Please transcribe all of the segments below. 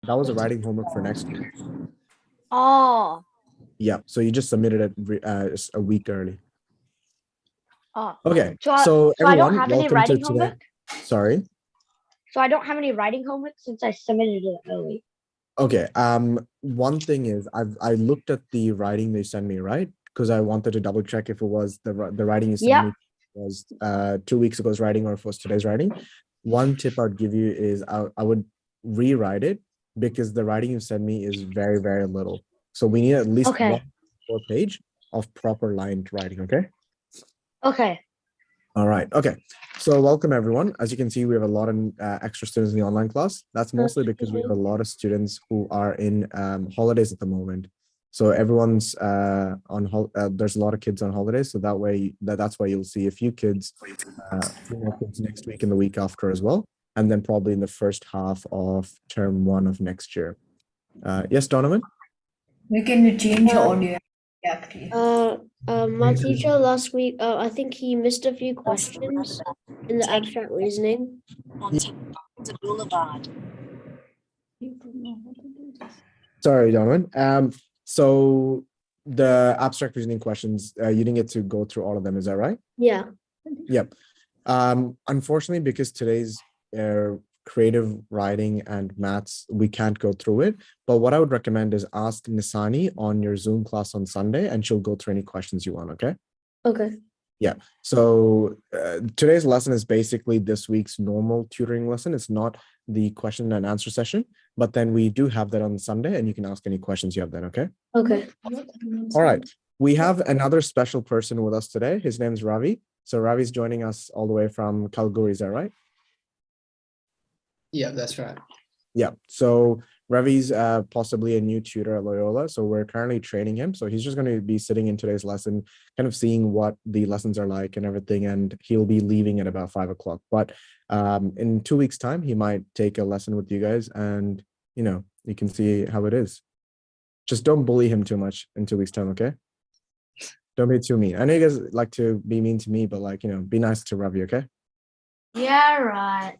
that was a writing homework for next week. Oh. Yeah, so you just submitted it just a week early. Oh. Okay, So I so don't everyone, have any welcome to writing today. homework? Sorry. So I don't have any writing homework since I submitted it early. Okay. One thing is I looked at the writing they sent me, right? Because I wanted to double check if it was the writing you sent me was 2 weeks ago's writing or if it was today's writing. One tip I'd give you is I would rewrite it because the writing you sent me is very, very little. So we need at least Okay. 1 page of proper lined writing, okay? Okay. All right. Okay. So welcome everyone. As you can see, we have a lot of extra students in the online class. That's mostly because we have a lot of students who are in holidays at the moment. So everyone's there's a lot of kids on holidays. So that way, that's why you'll see a few more kids next week and the week after as well. And then probably in the first half of term 1 of next year. Yes, Donovan? We can change your audio. Actually. My teacher last week, I think he missed a few questions in the abstract reasoning. Sorry, Donovan. So the abstract reasoning questions, you didn't get to go through all of them, is that right? Yeah. Yep. Unfortunately, because today's creative writing and maths, we can't go through it. But what I would recommend is ask Nisani on your Zoom class on Sunday, and she'll go through any questions you want, okay? Okay. Yeah. So today's lesson is basically this week's normal tutoring lesson. It's not the question and answer session, but then we do have that on Sunday, and you can ask any questions you have then, okay? Okay. All right. We have another special person with us today. His name is Ravi. So Ravi's joining us all the way from Calgary, is that right? Yeah, that's right. Yeah. So Ravi's possibly a new tutor at Loyola. So we're currently training him. So he's just going to be sitting in today's lesson, kind of seeing what the lessons are like and everything. And he'll be leaving at about 5 o'clock. But in 2 weeks' time, he might take a lesson with you guys and, you can see how it is. Just don't bully him too much in 2 weeks' time, okay? Don't be too mean. I know you guys like to be mean to me, but be nice to Ravi, okay? Yeah, right.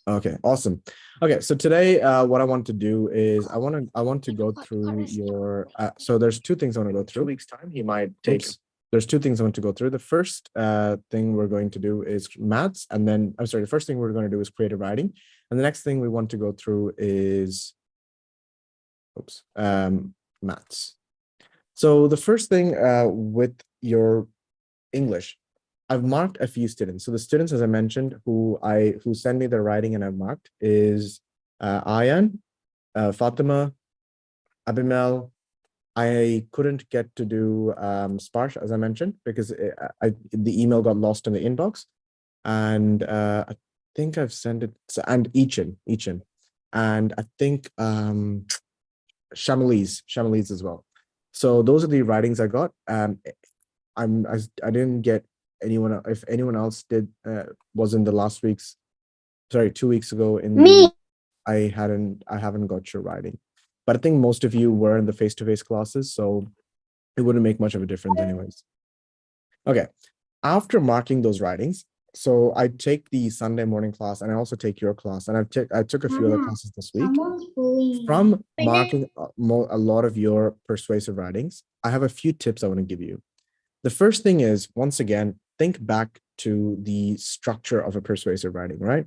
Okay, awesome. Okay, so today, what I want to do is I want to go through your. So there's 2 things I want to go through. 2 weeks' time, he might take. There's 2 things I want to go through. The first thing we're going to do is maths, and then I'm sorry. The first thing we're going to do is creative writing, and the next thing we want to go through is, maths. So the first thing with your English, I've marked a few students. So the students, as I mentioned, who send me their writing and I've marked is Ayan, Fatima, Abimel. I couldn't get to do Sparsh, as I mentioned, because the email got lost in the inbox. And I think I've sent it, and Ichin. And I think Shamaliz as well. So those are the writings I got. I didn't get anyone. If anyone else did was in the 2 weeks ago in Me. I haven't got your writing, but I think most of you were in the face-to-face classes, so it wouldn't make much of a difference anyways. Okay, after marking those writings, so I take the Sunday morning class and I also take your class, and I took a few other classes this week. From marking a lot of your persuasive writings, I have a few tips I want to give you. The first thing is, once again, think back to the structure of a persuasive writing, right?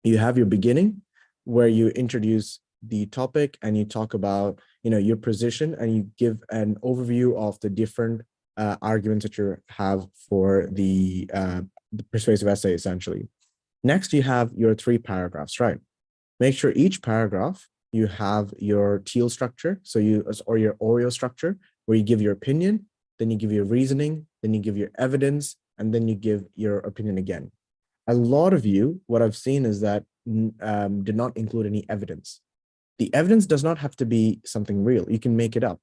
You have your beginning where you introduce the topic and you talk about, your position, and you give an overview of the different arguments that you have for the persuasive essay, essentially. Next, you have your 3 paragraphs, right? Make sure each paragraph you have your teal structure, or your Oreo structure, where you give your opinion, then you give your reasoning, then you give your evidence, and then you give your opinion again. A lot of you, what I've seen is that did not include any evidence. The evidence does not have to be something real. You can make it up.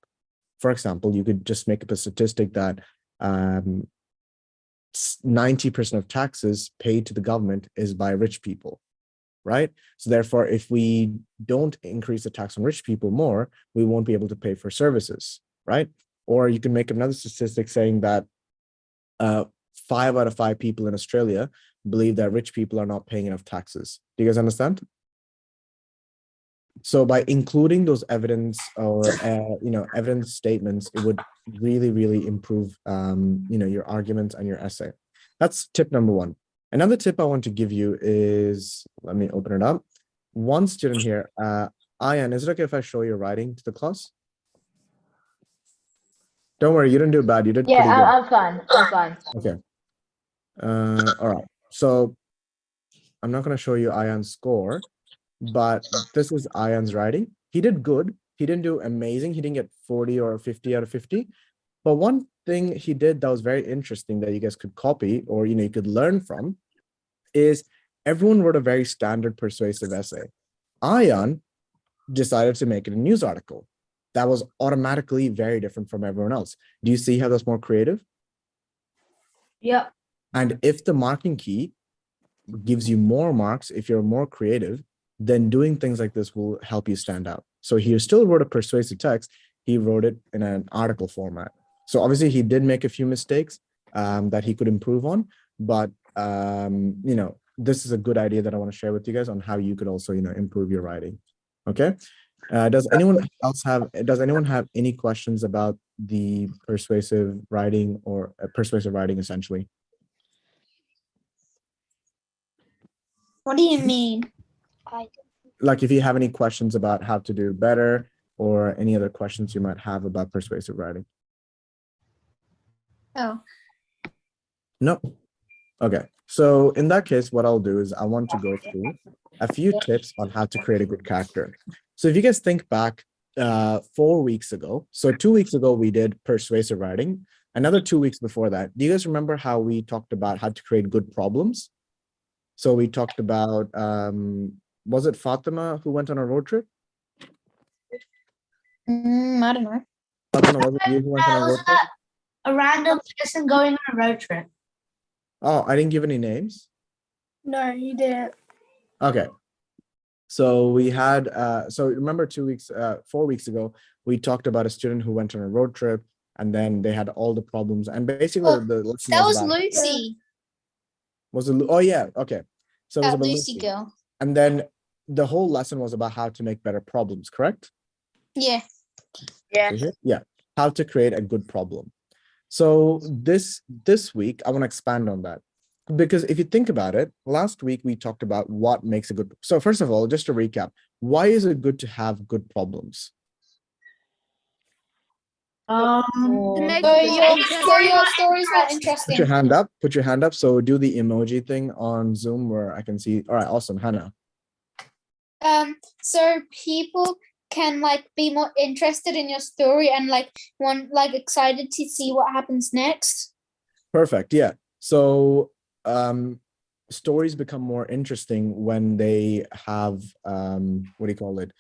For example, you could just make up a statistic that 90% of taxes paid to the government is by rich people, right? So therefore, if we don't increase the tax on rich people more, we won't be able to pay for services, right? Or you can make another statistic saying that 5 out of 5 people in Australia believe that rich people are not paying enough taxes. Do you guys understand? So by including those evidence or evidence statements, it would really improve your arguments and your essay. That's tip number one. Another tip I want to give you is, let me open it up. One student here, Ayan, is it okay if I show your writing to the class? Don't worry, you didn't do bad. You did pretty good. I'm fine. I'm fine. Okay. All right. So I'm not going to show you Ayan's score, but this is Ayan's writing. He did good. He didn't do amazing. He didn't get 40 or 50 out of 50. But one thing he did that was very interesting that you guys could copy or you could learn from is everyone wrote a very standard persuasive essay. Ayan decided to make it a news article that was automatically very different from everyone else. Do you see how that's more creative? Yeah. And if the marking key gives you more marks, if you're more creative, then doing things like this will help you stand out. So he still wrote a persuasive text. He wrote it in an article format. So obviously he did make a few mistakes that he could improve on, but this is a good idea that I want to share with you guys on how you could also, improve your writing. Okay. Does anyone have any questions about the persuasive writing or persuasive writing essentially? What do you mean? Like if you have any questions about how to do better or any other questions you might have about persuasive writing. Oh. No. Okay. So in that case, what I'll do is I want to go through a few tips on how to create a good character. So if you guys think back 4 weeks ago, so 2 weeks ago, we did persuasive writing. Another 2 weeks before that, do you guys remember how we talked about how to create good problems? So we talked about, was it Fatima who went on a road trip? I don't know. Fatima, was it you who went on a road trip? A random person going on a road trip. Oh, I didn't give any names. No, you didn't. Okay. So we had, so remember 4 weeks ago, we talked about a student who went on a road trip and then they had all the problems. And basically the lesson That was about, Lucy. was it, oh yeah, okay. So it was That about Lucy Lucy. girl. And then the whole lesson was about how to make better problems, correct? Yeah. Yeah. So here- yeah, how to create a good problem. So this week, I want to expand on that. Because if you think about it, last week we talked about what makes a good. So first of all, just to recap, why is it good to have good problems? So your story's not interesting. Put your hand up. Put your hand up. So do the emoji thing on Zoom where I can see. All right, awesome, Hannah. So people can be more interested in your story and excited to see what happens next. Perfect. Yeah. So stories become more interesting when they have what do you call it?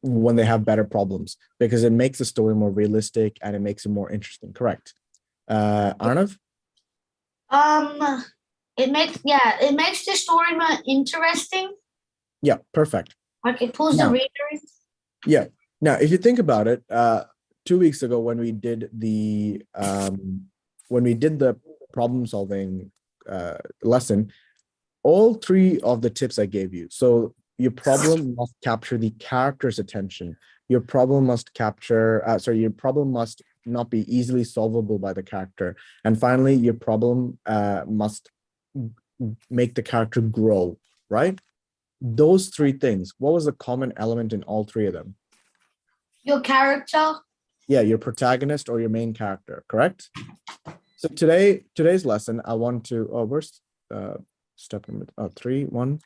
When they have better problems, because it makes the story more realistic and it makes it more interesting. Correct. Arnav? It makes the story more interesting. Yeah, perfect. Like it pulls the readers. Yeah. Now, if you think about it, 2 weeks ago when we did the problem solving lesson, all 3 of the tips I gave you. So your problem must capture the character's attention. Your problem must capture, your problem must not be easily solvable by the character. And finally, your problem must make the character grow, right? Those 3 things, what was the common element in all 3 of them? Your character. Yeah, your protagonist or your main character, correct? So today's lesson, I want to, where's step number 3, 1,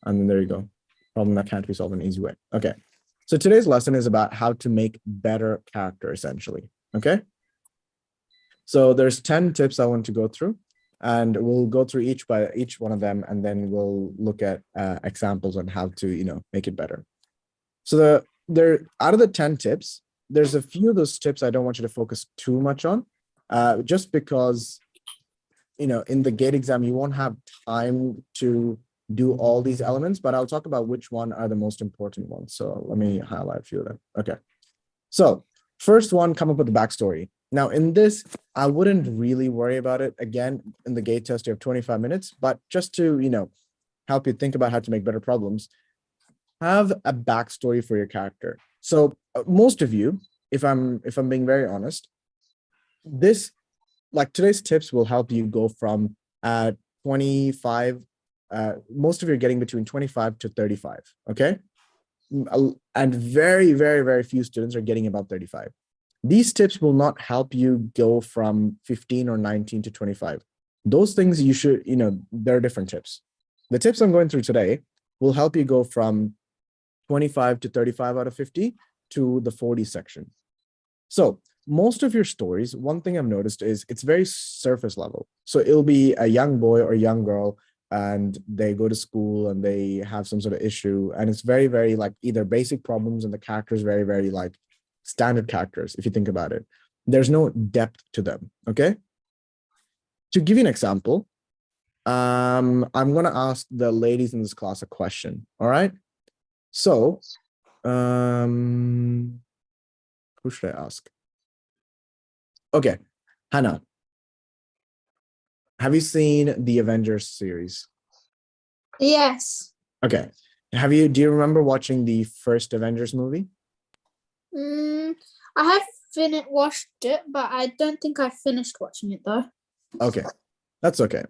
and then there you go. Problem that can't be solved in an easy way. Okay. So today's lesson is about how to make better character, essentially. Okay. So there's 10 tips I want to go through, and we'll go through each one of them, and then we'll look at examples on how to, make it better. So out of the 10 tips, there's a few of those tips I don't want you to focus too much on, just because, in the GATE exam, you won't have time to do all these elements, but I'll talk about which one are the most important ones. So let me highlight a few of them. Okay. So first one, come up with the backstory. Now in this, I wouldn't really worry about it. Again, in the GATE test, you have 25 minutes, but just to, help you think about how to make better problems, have a backstory for your character. So most of you, if I'm being very honest, this like today's tips will help you go from 25. Most of you are getting between 25 to 35. Okay. And very, very, very few students are getting about 35. These tips will not help you go from 15 or 19 to 25. Those things you should, there are different tips. The tips I'm going through today will help you go from 25 to 35 out of 50 to the 40 section. So most of your stories, one thing I've noticed is it's very surface level. So it'll be a young boy or young girl, and they go to school and they have some sort of issue. And it's very, very like either basic problems, and the characters very, very like standard characters, if you think about it. There's no depth to them. Okay. To give you an example, I'm going to ask the ladies in this class a question. All right. So, who should I ask? Okay, Hannah, have you seen the Avengers series? Yes. Okay, do you remember watching the first Avengers movie? I have watched it, but I don't think I finished watching it though. Okay, that's okay.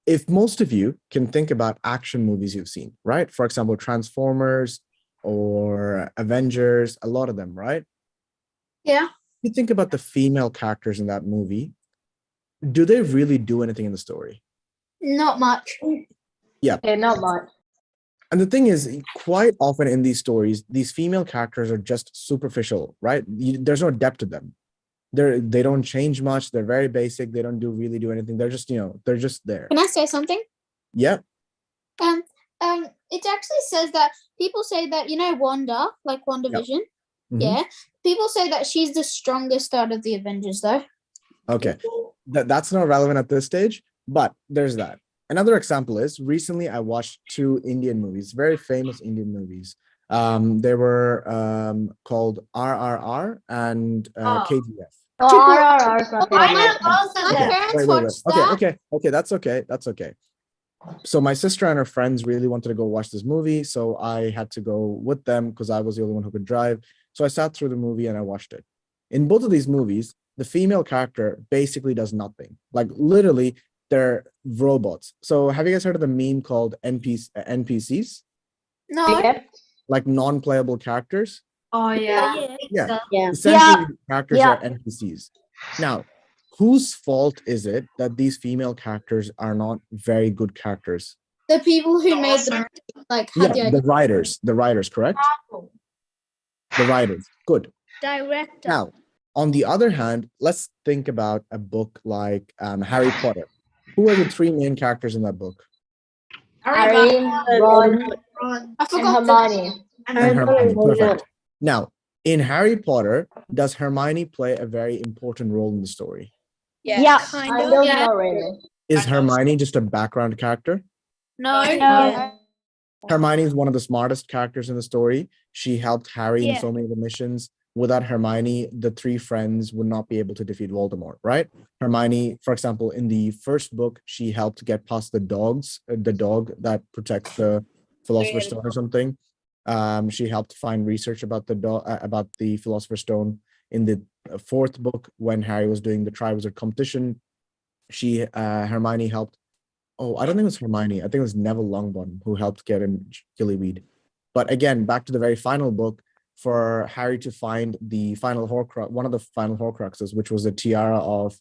If most of you can think about action movies you've seen, right? For example, Transformers or Avengers, a lot of them, right? Yeah. You think about the female characters in that movie, do they really do anything in the story? Not much. Yeah. Not much. And the thing is, quite often in these stories, these female characters are just superficial, right? There's no depth to them. They don't change much. They're very basic. They don't really do anything. They're just, they're just there. Can I say something? Yeah. It actually says that people say that, Wanda, like WandaVision. Mhm. Yeah. People say that she's the strongest out of the Avengers though. Okay. That's not relevant at this stage, but there's that. Another example is recently I watched 2 Indian movies, very famous Indian movies. They were called RRR and KGF. RRR is my My parents watched that. Okay, that's okay. So my sister and her friends really wanted to go watch this movie, so I had to go with them because I was the only one who could drive. So I sat through the movie and I watched it. In both of these movies, the female character basically does nothing. Like literally, they're robots. So have you guys heard of the meme called NPCs? No. Like non-playable characters? Oh yeah. Yeah. Yeah. Essentially, the characters Yeah. are NPCs. Now, whose fault is it that these female characters are not very good characters? The people who made the had the Yeah, idea. the writers, correct? The writers, good. Director. Now, on the other hand, let's think about a book like Harry Potter. Who are the 3 main characters in that book? Harry, Ron, I and forgot Hermione. And Hermione, perfect. Now, in Harry Potter, does Hermione play a very important role in the story? Yeah, kind I of. don't Yeah. know really. Is Hermione just a background character? No. No. Hermione is one of the smartest characters in the story. She helped Harry in Yeah. so many of the missions. Without Hermione, the 3 friends would not be able to defeat Voldemort, right? Hermione, for example, in the first book, she helped get past the dog that protects the Philosopher's Stone or something. She helped find research about the Philosopher's Stone. In the 4th book, when Harry was doing the Triwizard competition, Hermione helped. Oh, I don't think it was Hermione. I think it was Neville Longbottom who helped get him Gillyweed. But again, back to the very final book, for Harry to find the final Horcrux, one of the final Horcruxes, which was the tiara of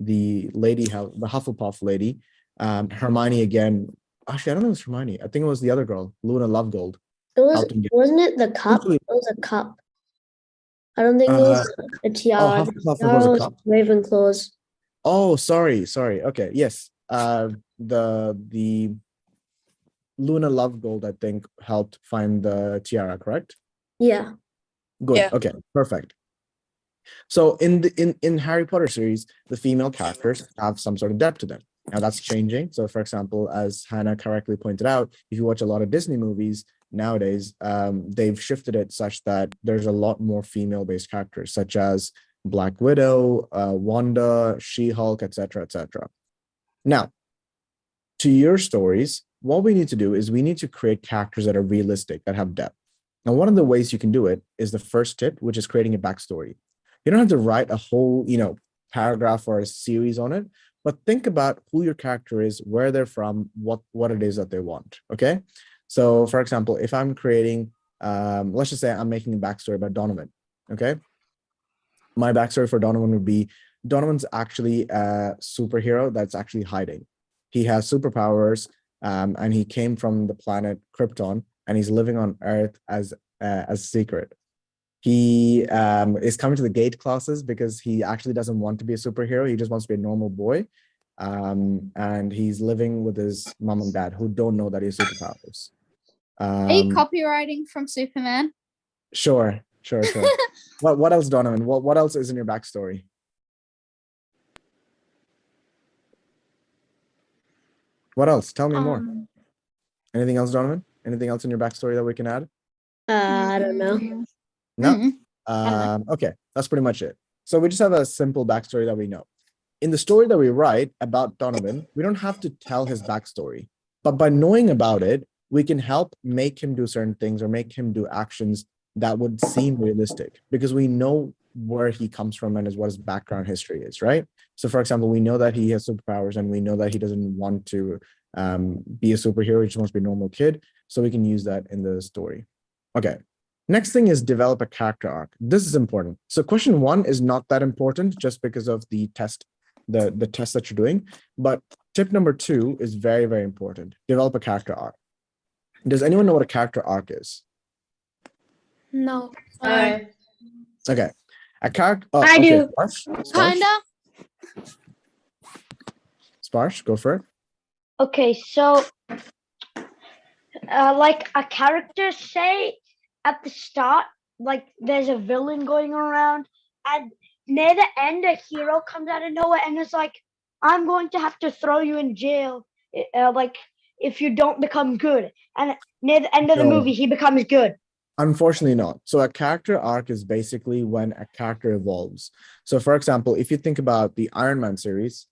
the the Hufflepuff lady. Hermione again. Actually, I don't know if it was Hermione. I think it was the other girl, Luna Lovegold. Wasn't it the cup? It was a cup. I don't think it was a tiara. Hufflepuff Tiara was a was cup. Ravenclaw's. Oh, sorry. Okay, yes. The Luna Lovegold, I think, helped find the tiara, correct? Yeah. Good. Yeah. Okay, perfect. So in Harry Potter series, the female characters have some sort of depth to them. Now that's changing. So for example, as Hannah correctly pointed out, if you watch a lot of Disney movies nowadays, they've shifted it such that there's a lot more female-based characters, such as Black Widow, Wanda, She-Hulk, etc., etc. Now, to your stories, what we need to do is we need to create characters that are realistic, that have depth. And one of the ways you can do it is the first tip, which is creating a backstory. You don't have to write a whole, paragraph or a series on it, but think about who your character is, where they're from, what it is that they want. Okay. So for example, if I'm creating, let's just say I'm making a backstory about Donovan. Okay. My backstory for Donovan would be Donovan's actually a superhero that's actually hiding. He has superpowers, and he came from the planet Krypton, and he's living on Earth as a secret. He is coming to the gate classes because he actually doesn't want to be a superhero. He just wants to be a normal boy. And he's living with his mom and dad who don't know that he has superpowers. Are you copywriting from Superman? Sure. What else, Donovan? What else is in your backstory? What else? Tell me more. Anything else, Donovan? Anything else in your backstory that we can add? I don't know. No? Mm. Okay, that's pretty much it. So we just have a simple backstory that we know. In the story that we write about Donovan, we don't have to tell his backstory, but by knowing about it, we can help make him do certain things or make him do actions that would seem realistic because we know where he comes from and what his background history is, right? So for example, we know that he has superpowers and we know that he doesn't want to be a superhero, he just wants to be a normal kid. So we can use that in the story. Okay. Next thing is develop a character arc. This is important. So question 1 is not that important just because of the test, the test that you're doing. But tip number 2 is very, very important. Develop a character arc. Does anyone know what a character arc is? No. Okay. A character. I do. Kinda. Sparsh, go for it. Okay, so like a character, say at the start, like there's a villain going around, and near the end, a hero comes out of nowhere and is like, "I'm going to have to throw you in jail, like if you don't become good." And near the end of the No. movie, he becomes good. Unfortunately not. So a character arc is basically when a character evolves. So for example, if you think about the Iron Man series,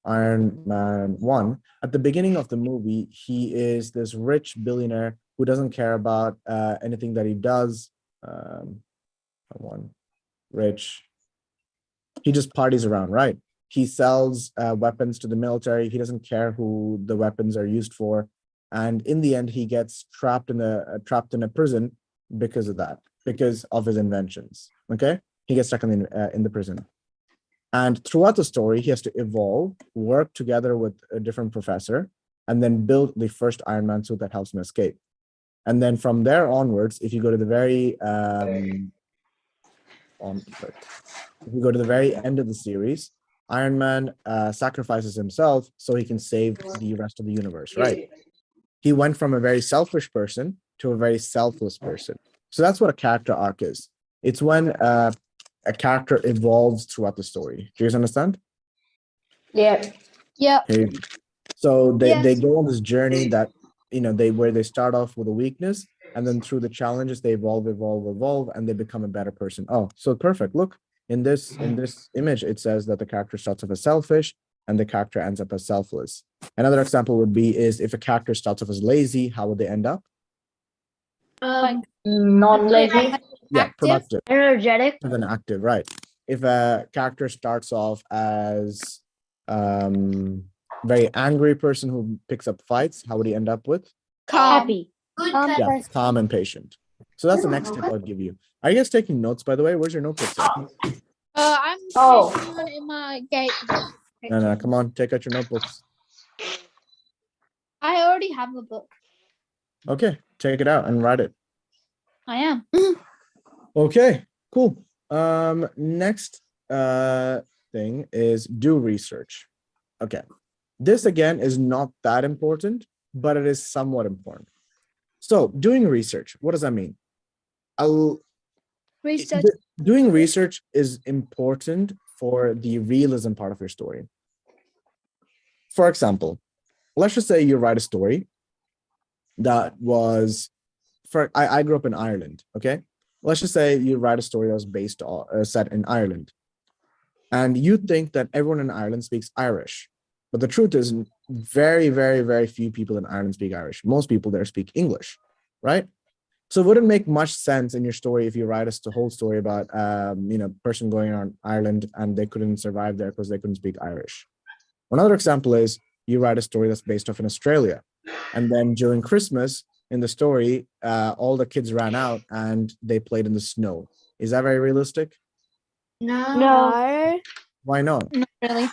Iron Man 1, at the beginning of the movie, he is this rich billionaire who doesn't care about anything that he does. Rich. He just parties around, right? He sells weapons to the military. He doesn't care who the weapons are used for. And in the end, he gets trapped in a prison because of that, because of his inventions. Okay, he gets stuck in the prison, and throughout the story, he has to evolve, work together with a different professor, and then build the first Iron Man suit that helps him escape. And then from there onwards, if you go to the very end of the series, Iron Man sacrifices himself so he can save the rest of the universe, right? He went from a very selfish person to a very selfless person. So that's what a character arc is. It's when a character evolves throughout the story. Do you guys understand? Yeah. Yep. Okay. So they Yes. go on this journey that, where they start off with a weakness, and then through the challenges, they evolve, and they become a better person. Oh, so perfect. Look, in this image, it says that the character starts off as selfish and the character ends up as selfless. Another example would be is if a character starts off as lazy, how would they end up? Non-lazy. Yeah, Active. productive. Energetic. Than active, right? If a character starts off as very angry person who picks up fights, how would he end up with? Happy. Yeah, calm and patient. So that's the next tip I'll give you. Are you guys taking notes, by the way? Where's your notebooks at? I'm taking one in my gate. No, come on, take out your notebooks. I already have a book. Okay, take it out and write it. I am. Okay, cool. Next thing is do research. Okay, this again is not that important, but it is somewhat important. So doing research, what does that mean? Research. Doing research is important for the realism part of your story. For example, let's just say you write a story that was, I grew up in Ireland, okay? Let's just say you write a story that was based on, set in Ireland. And you think that everyone in Ireland speaks Irish. But the truth is, very, very, very few people in Ireland speak Irish. Most people there speak English, right? So it wouldn't make much sense in your story if you write us the whole story about person going around Ireland and they couldn't survive there because they couldn't speak Irish. Another example is you write a story that's based off in Australia, and then during Christmas in the story, all the kids ran out and they played in the snow. Is that very realistic? No. Why not? Not really.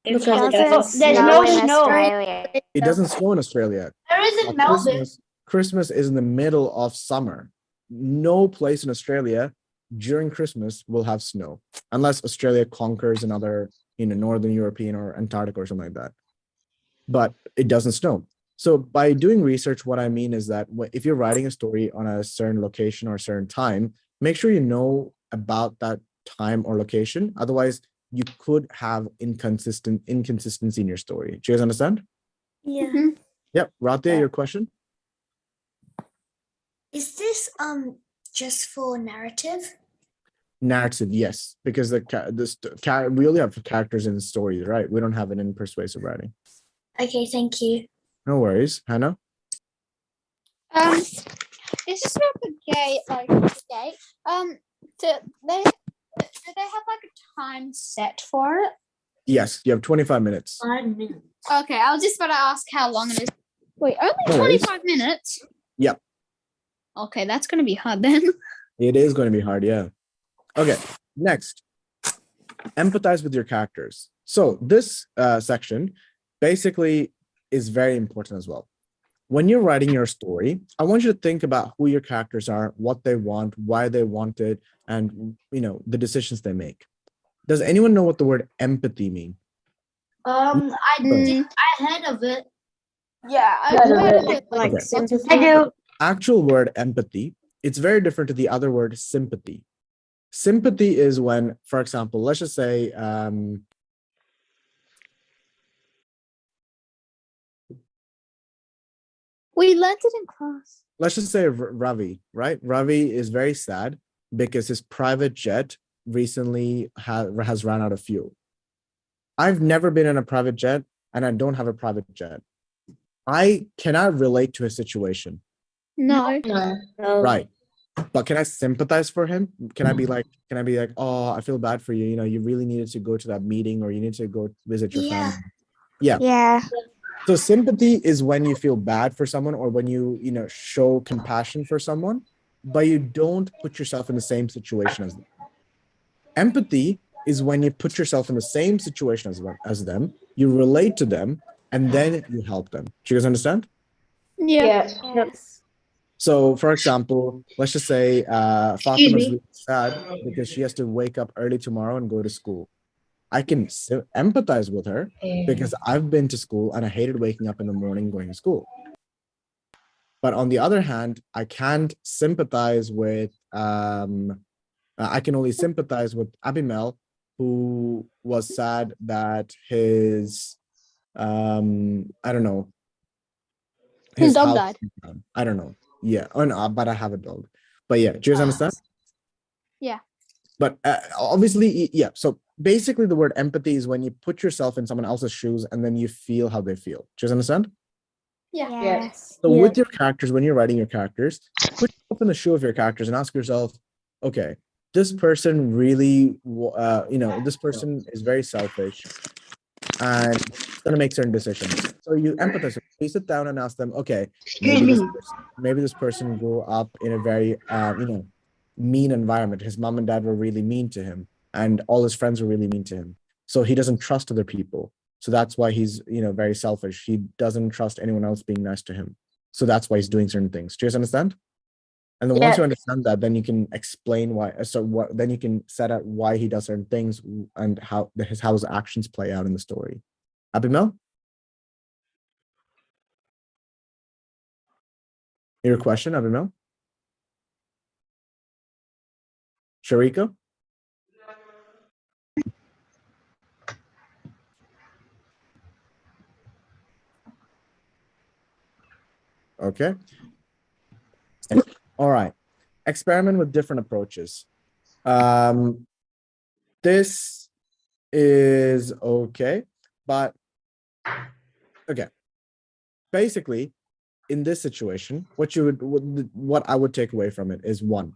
Because doesn't it there's doesn't no snow. snow. Australia. It doesn't snow in Australia. There is in Melbourne. Christmas is in the middle of summer. No place in Australia during Christmas will have snow unless Australia conquers another, Northern European or Antarctica or something like that. But it doesn't snow. So by doing research, what I mean is that if you're writing a story on a certain location or a certain time, make sure you know about that time or location. Otherwise, you could have inconsistency in your story. Do you guys understand? Yeah. Yep. Ratia, your question? Is this just for narrative? Narrative, yes, because we only have characters in stories, right? We don't have it in persuasive writing. Okay, thank you. No worries, Hannah. Is this about the gate? Do they have like a time set for it? Yes, you have 25 minutes. 5 minutes. Okay, I was just about to ask how long it is. Wait, only No worries. 25 minutes? Yep. Okay, that's gonna be hard then. It is going to be hard, yeah. Okay, next, empathize with your characters. So this section basically is very important as well. When you're writing your story, I want you to think about who your characters are, what they want, why they want it, and the decisions they make. Does anyone know what the word empathy mean? I heard of it. Yeah, I've heard of it. Like Okay. sympathy. I do. Actual word empathy, it's very different to the other word sympathy. Sympathy is when, for example, let's just say We learned it in class. let's just say Ravi, right? Ravi is very sad because his private jet recently has run out of fuel. I've never been in a private jet and I don't have a private jet. I cannot relate to his situation. No. No. Right. But can I sympathize for him? Can I be like, oh, I feel bad for you. You really needed to go to that meeting or you need to go visit your Yeah. family. Yeah. Yeah. So sympathy is when you feel bad for someone or when you show compassion for someone, but you don't put yourself in the same situation as them. Empathy is when you put yourself in the same situation as them, you relate to them, and then you help them. Do you guys understand? Yeah. Yes. So, for example, let's just say Fatima is really sad because she has to wake up early tomorrow and go to school. I can empathize with her because I've been to school and I hated waking up in the morning going to school. But on the other hand, I can't sympathize with, I can only sympathize with Abimel, who was sad that his, I don't know, His dog house died. down. I don't know. Yeah. Oh no, but I have a dog. But yeah, do you guys understand? Yeah. But obviously, yeah. So basically, the word empathy is when you put yourself in someone else's shoes and then you feel how they feel. Do you guys understand? Yeah. Yes. So with your characters, when you're writing your characters, put yourself in the shoe of your characters and ask yourself, okay, this person really, this person is very selfish and going to make certain decisions. So you empathize. You sit down and ask them, okay, maybe this person grew up in a very, mean environment. His mom and dad were really mean to him and all his friends were really mean to him. So he doesn't trust other people. So that's why he's, very selfish. He doesn't trust anyone else being nice to him. So that's why he's doing certain things. Do you guys understand? And then once you understand that, then you can explain why. Then you can set out why he does certain things and how his actions play out in the story. Abimel? Your question, Abimel? Sharika? Okay. All right. Experiment with different approaches. This is okay, but Okay. Basically, in this situation, what I would take away from it is one.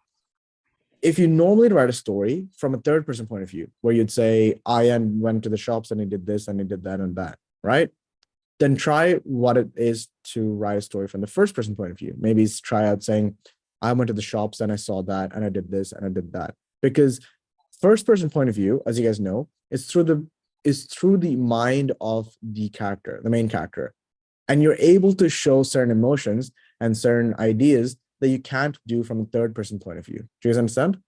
If you normally write a story from a third person point of view, where you'd say, Ian went to the shops and he did this and he did that and that, right? Then try what it is to write a story from the first person point of view. Maybe try out saying, I went to the shops and I saw that and I did this and I did that. Because first person point of view, as you guys know, is through the mind of the character, the main character. And you're able to show certain emotions and certain ideas that you can't do from a third person point of view. Do you guys understand?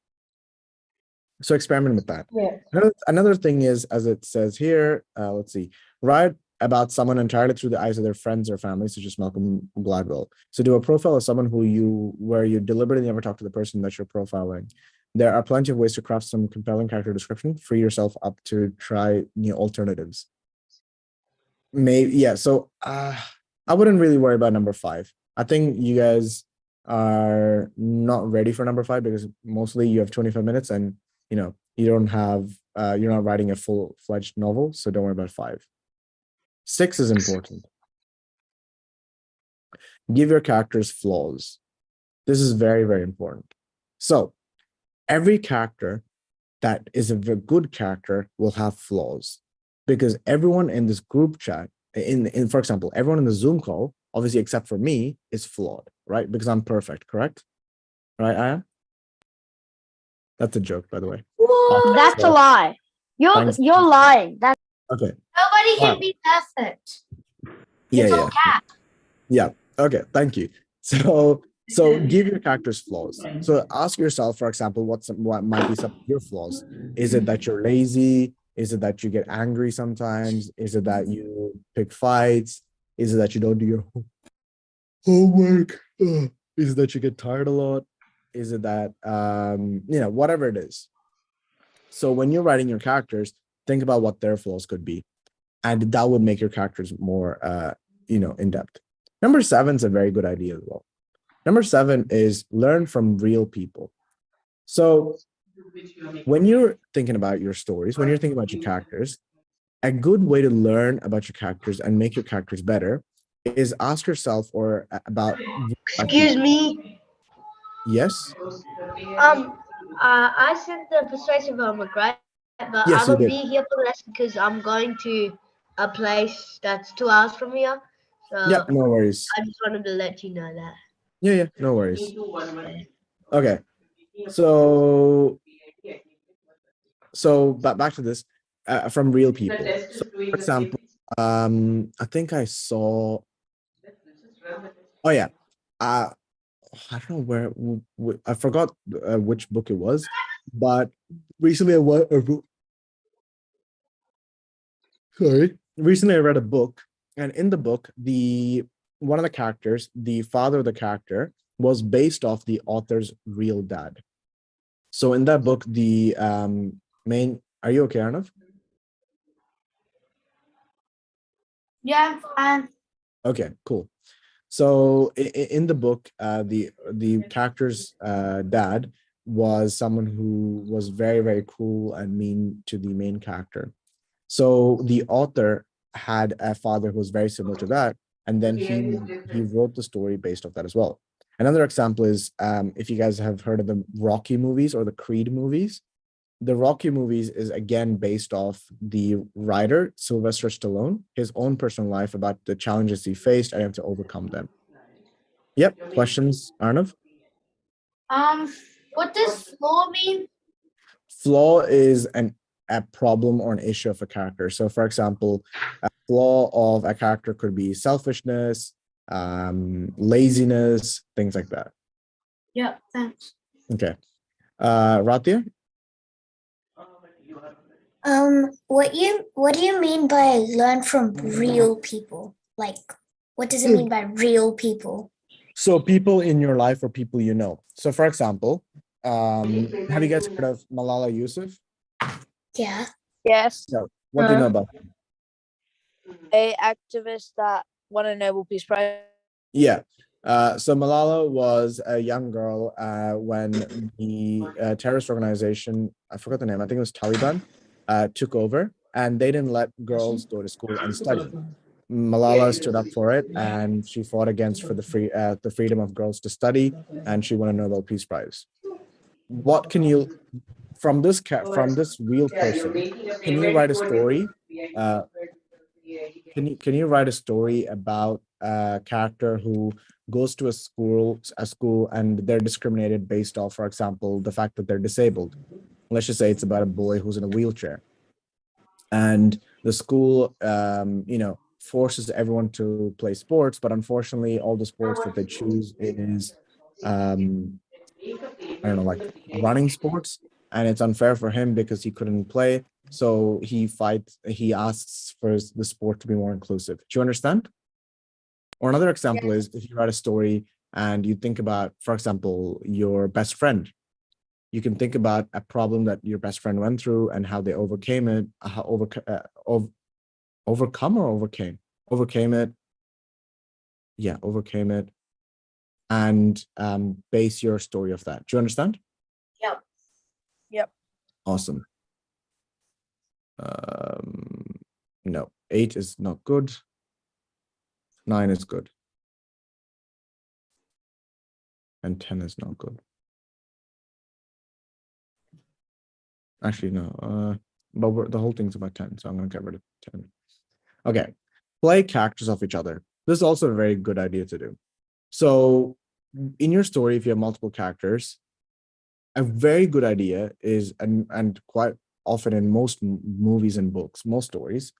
So experiment with that. Yeah. Another thing is, as it says here, let's see, write about someone entirely through the eyes of their friends or family, such as Malcolm Gladwell. So do a profile of someone where you deliberately never talk to the person that you're profiling. There are plenty of ways to craft some compelling character description. Free yourself up to try new alternatives. Maybe, yeah. So I wouldn't really worry about number 5. I think you guys are not ready for number 5 because mostly you have 25 minutes and you don't have you're not writing a full-fledged novel, so don't worry about 5. 6 is important. Give your characters flaws. This is very, very important. So every character that is a very good character will have flaws, because everyone in this group chat, for example, everyone in the Zoom call, obviously except for me, is flawed, right? Because I'm perfect, correct? Right, I am? That's a joke, by the way. That's a lie. You're lying. That's Okay. Nobody can Wow. be perfect. Yeah, It's yeah. all cat. Yeah. Okay. Thank you. So give your characters flaws. So ask yourself, for example, what might be some of your flaws? Is it that you're lazy? Is it that you get angry sometimes? Is it that you pick fights? Is it that you don't do your homework? Is it that you get tired a lot? Is it that whatever it is? So when you're writing your characters, think about what their flaws could be, and that would make your characters more in depth. Number 7 is a very good idea as well. Number 7 is learn from real people. So when you're thinking about your stories, when you're thinking about your characters, a good way to learn about your characters and make your characters better is ask yourself about. Excuse me. Yes. I sent the persuasive homework, right? But Yes, I you will did. be here for the lesson because I'm going to a place that's 2 hours from here. So Yep, no worries. I just wanted to let you know that. Yeah, no worries. Okay. So back to this, from real people. So for example, I think I saw, oh yeah, I don't know where I forgot which book it was, but recently recently I read a book, and in the book, one of the characters, the father of the character, was based off the author's real dad. So in that book, the main, are you okay, Arnav? Yeah, and Okay, cool. So in the book, the character's dad was someone who was very, very cruel and mean to the main character. So the author had a father who was very similar to that, and then he wrote the story based off that as well. Another example is if you guys have heard of the Rocky movies or the Creed movies. The Rocky movies is again based off the writer, Sylvester Stallone, his own personal life about the challenges he faced and had to overcome them. Yep. Questions, Arnav? what does flaw mean? Flaw is a problem or an issue of a character. So for example, a flaw of a character could be selfishness, laziness, things like that. Yeah, thanks. Okay. Ratia? What do you mean by learn from real people? Like, what does it mean by real people? So people in your life or people you know. So for example, have you guys heard of Malala Yousafzai? Yeah. Yes, No. What do you know about her? a activist that won a Nobel Peace Prize. Yeah. So Malala was a young girl when the terrorist organization, I forgot the name, I think it was Taliban, took over, and they didn't let girls go to school and study. Malala stood up for it, and she fought against for the freedom of girls to study, and she won a Nobel Peace Prize. What can you, from this real person, can you write a story? Can you write a story about a character who goes to a school, and they're discriminated based off, for example, the fact that they're disabled? Let's just say it's about a boy who's in a wheelchair, and the school, forces everyone to play sports, but unfortunately, all the sports that they choose is, I don't know, like running sports, and it's unfair for him because he couldn't play. So he asks for the sport to be more inclusive. Do you understand? Or another example is if you write a story and you think about, for example, your best friend. You can think about a problem that your best friend went through and how they overcame it, overcame it. Yeah, overcame it, and base your story of that. Do you understand? Yep. Awesome. No, 8 is not good. 9 is good. And 10 is not good. Actually, no. But the whole thing's about 10, so I'm going to get rid of 10. Okay. Play characters of each other. This is also a very good idea to do. So in your story, if you have multiple characters, a very good idea is, and quite often in most movies and books, most stories,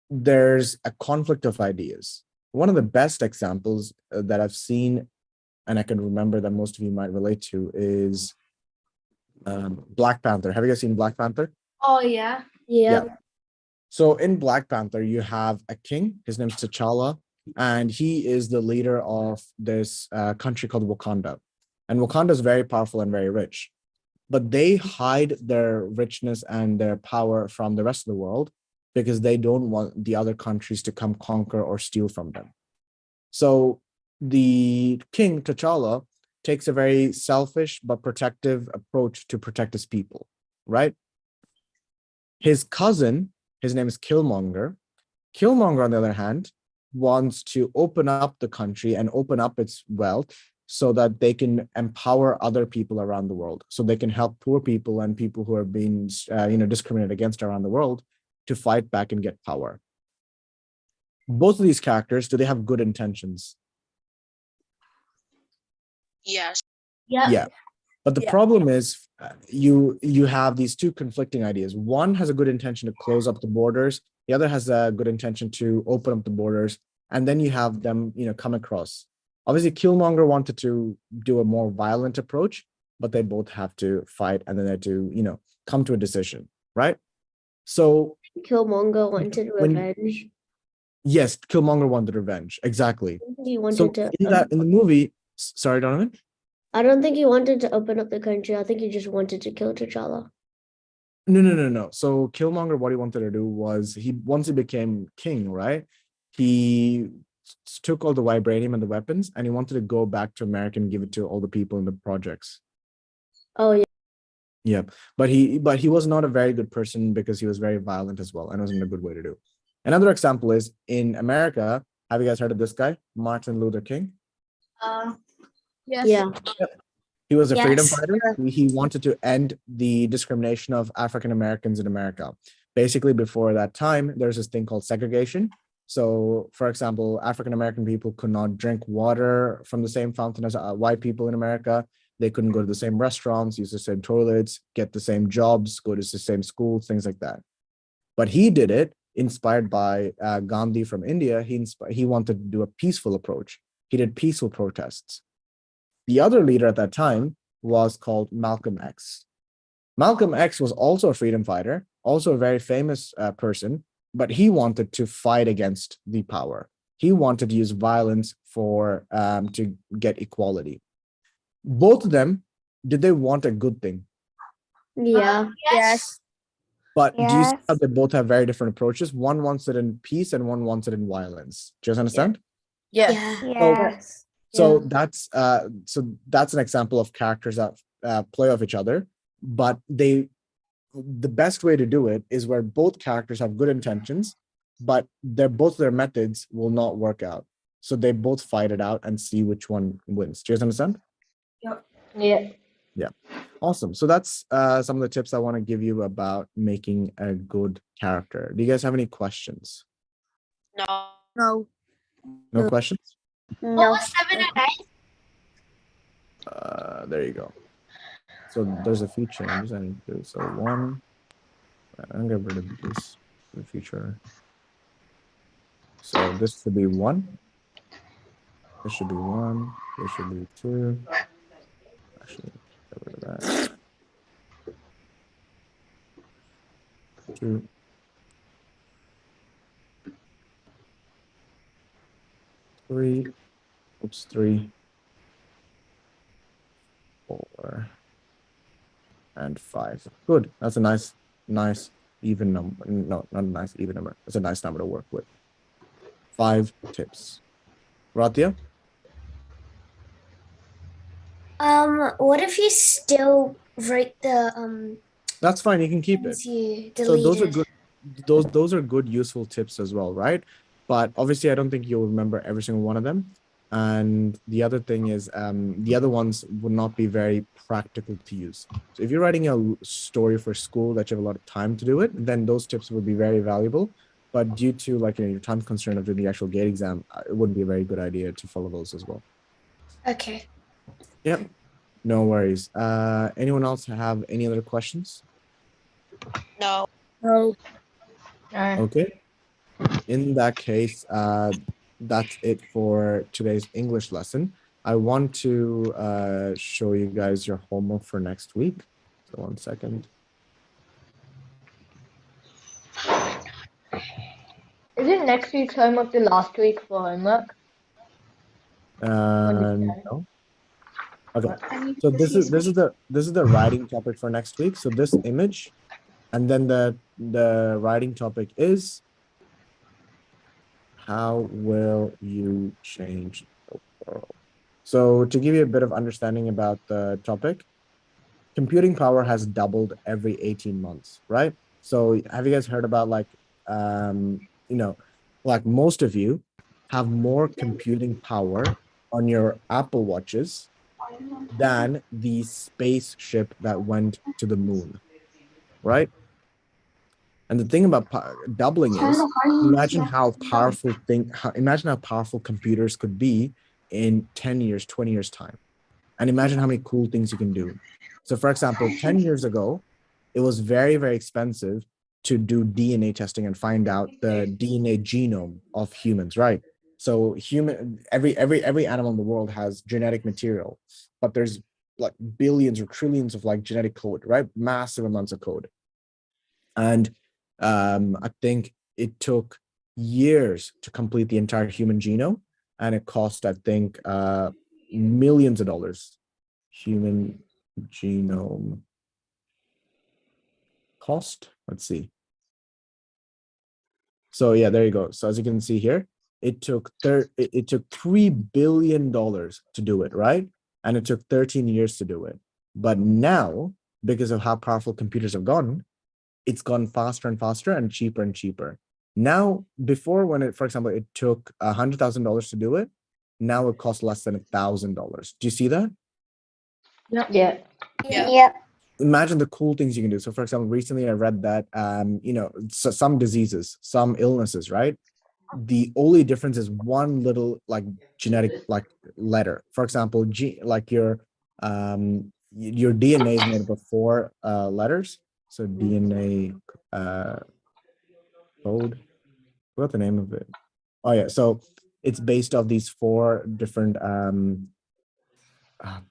there's a conflict of ideas. One of the best examples that I've seen, and I can remember that most of you might relate to, is Black Panther. Have you guys seen Black Panther? Oh yeah. Yeah. So in Black Panther, you have a king. His name's T'Challa, and he is the leader of this country called Wakanda. And Wakanda is very powerful and very rich, but they hide their richness and their power from the rest of the world because they don't want the other countries to come conquer or steal from them. So the king, T'Challa, takes a very selfish but protective approach to protect his people, right? His cousin, his name is Killmonger. Killmonger, on the other hand, wants to open up the country and open up its wealth so that they can empower other people around the world, so they can help poor people and people who are being discriminated against around the world to fight back and get power. Both of these characters, do they have good intentions? Yes. Yeah. But the problem is you have these two conflicting ideas. One has a good intention to close up the borders. The other has a good intention to open up the borders. And then you have them, come across. Obviously, Killmonger wanted to do a more violent approach, but they both have to fight and then they have to, come to a decision, right? So Killmonger wanted revenge. Yes, Killmonger wanted revenge. Exactly. He wanted So to. in the movie, sorry, Donovan. I don't think he wanted to open up the country. I think he just wanted to kill T'Challa. No. So Killmonger, what he wanted to do was once he became king, right? He took all the vibranium and the weapons, and he wanted to go back to America and give it to all the people in the projects. Oh yeah. Yeah, but he was not a very good person because he was very violent as well, and it wasn't a good way to do. Another example is in America. Have you guys heard of this guy, Martin Luther King? Yes. Yeah. He was a freedom Yes. fighter. He wanted to end the discrimination of African Americans in America. Basically, before that time, there's this thing called segregation. So, for example, African American people could not drink water from the same fountain as white people in America. They couldn't go to the same restaurants, use the same toilets, get the same jobs, go to the same schools, things like that. But he did it inspired by Gandhi from India. He wanted to do a peaceful approach. He did peaceful protests. The other leader at that time was called Malcolm X. Malcolm X was also a freedom fighter, also a very famous person, but he wanted to fight against the power. He wanted to use violence to get equality. Both of them, did they want a good thing? Yeah. Yes. But do you see Yes. how they both have very different approaches? One wants it in peace and one wants it in violence. Do you understand? Yeah. Yes. So Yeah. that's an example of characters that play off each other, but the best way to do it is where both characters have good intentions, but both their methods will not work out. So they both fight it out and see which one wins. Do you guys understand? Yeah. Awesome. So that's some of the tips I want to give you about making a good character. Do you guys have any questions? No. No. No questions? No. 7 and 8? There you go. So there's a few changes I need to do. So one, I'm gonna get rid of this in the future. So this should be 1. This should be 1. This should be 2. Actually, get rid of that. 2. 3. Oops, 3. 4. And 5. Good. That's a nice even number. No, not a nice even number. It's a nice number to work with. 5 tips. Ratia? What if you still write the That's fine. You can keep it. things you So those are deleted? good. Those are good, useful tips as well, right? But obviously, I don't think you'll remember every single one of them. And the other thing is, the other ones would not be very practical to use. So if you're writing a story for school that you have a lot of time to do it, then those tips would be very valuable. But due to your time constraint of doing the actual gate exam, it wouldn't be a very good idea to follow those as well. Okay. Yep. No worries. Anyone else have any other questions? No. No. Okay. In that case, that's it for today's English lesson. I want to show you guys your homework for next week. So 1 second. Isn't next week's homework the last week for homework? No. Okay. So this is the writing topic for next week. So this image, and then the writing topic is, how will you change the world? So to give you a bit of understanding about the topic, computing power has doubled every 18 months, right? So have you guys heard about most of you have more computing power on your Apple Watches than the spaceship that went to the moon, right? And the thing about doubling is, imagine how powerful computers could be in 10 years, 20 years time. And imagine how many cool things you can do. So for example, 10 years ago, it was very, very expensive to do DNA testing and find out the DNA genome of humans, right? So every animal in the world has genetic material, but there's like billions or trillions of genetic code, right? Massive amounts of code. And I think it took years to complete the entire human genome, and it cost, I think, millions of dollars. Human genome cost. Let's see. So yeah, there you go. So as you can see here, it took $3 billion to do it, right? And it took 13 years to do it. But now, because of how powerful computers have gotten, it's gone faster and faster and cheaper. Now, before, when for example, it took $100,000 to do it, now it costs less than $1,000. Do you see that? Yeah. Yep. Imagine the cool things you can do. So for example, recently I read that, some diseases, some illnesses, right? The only difference is one little genetic letter. For example, your DNA is made up of 4 letters. So DNA code. What's the name of it? Oh yeah. So it's based off these 4 different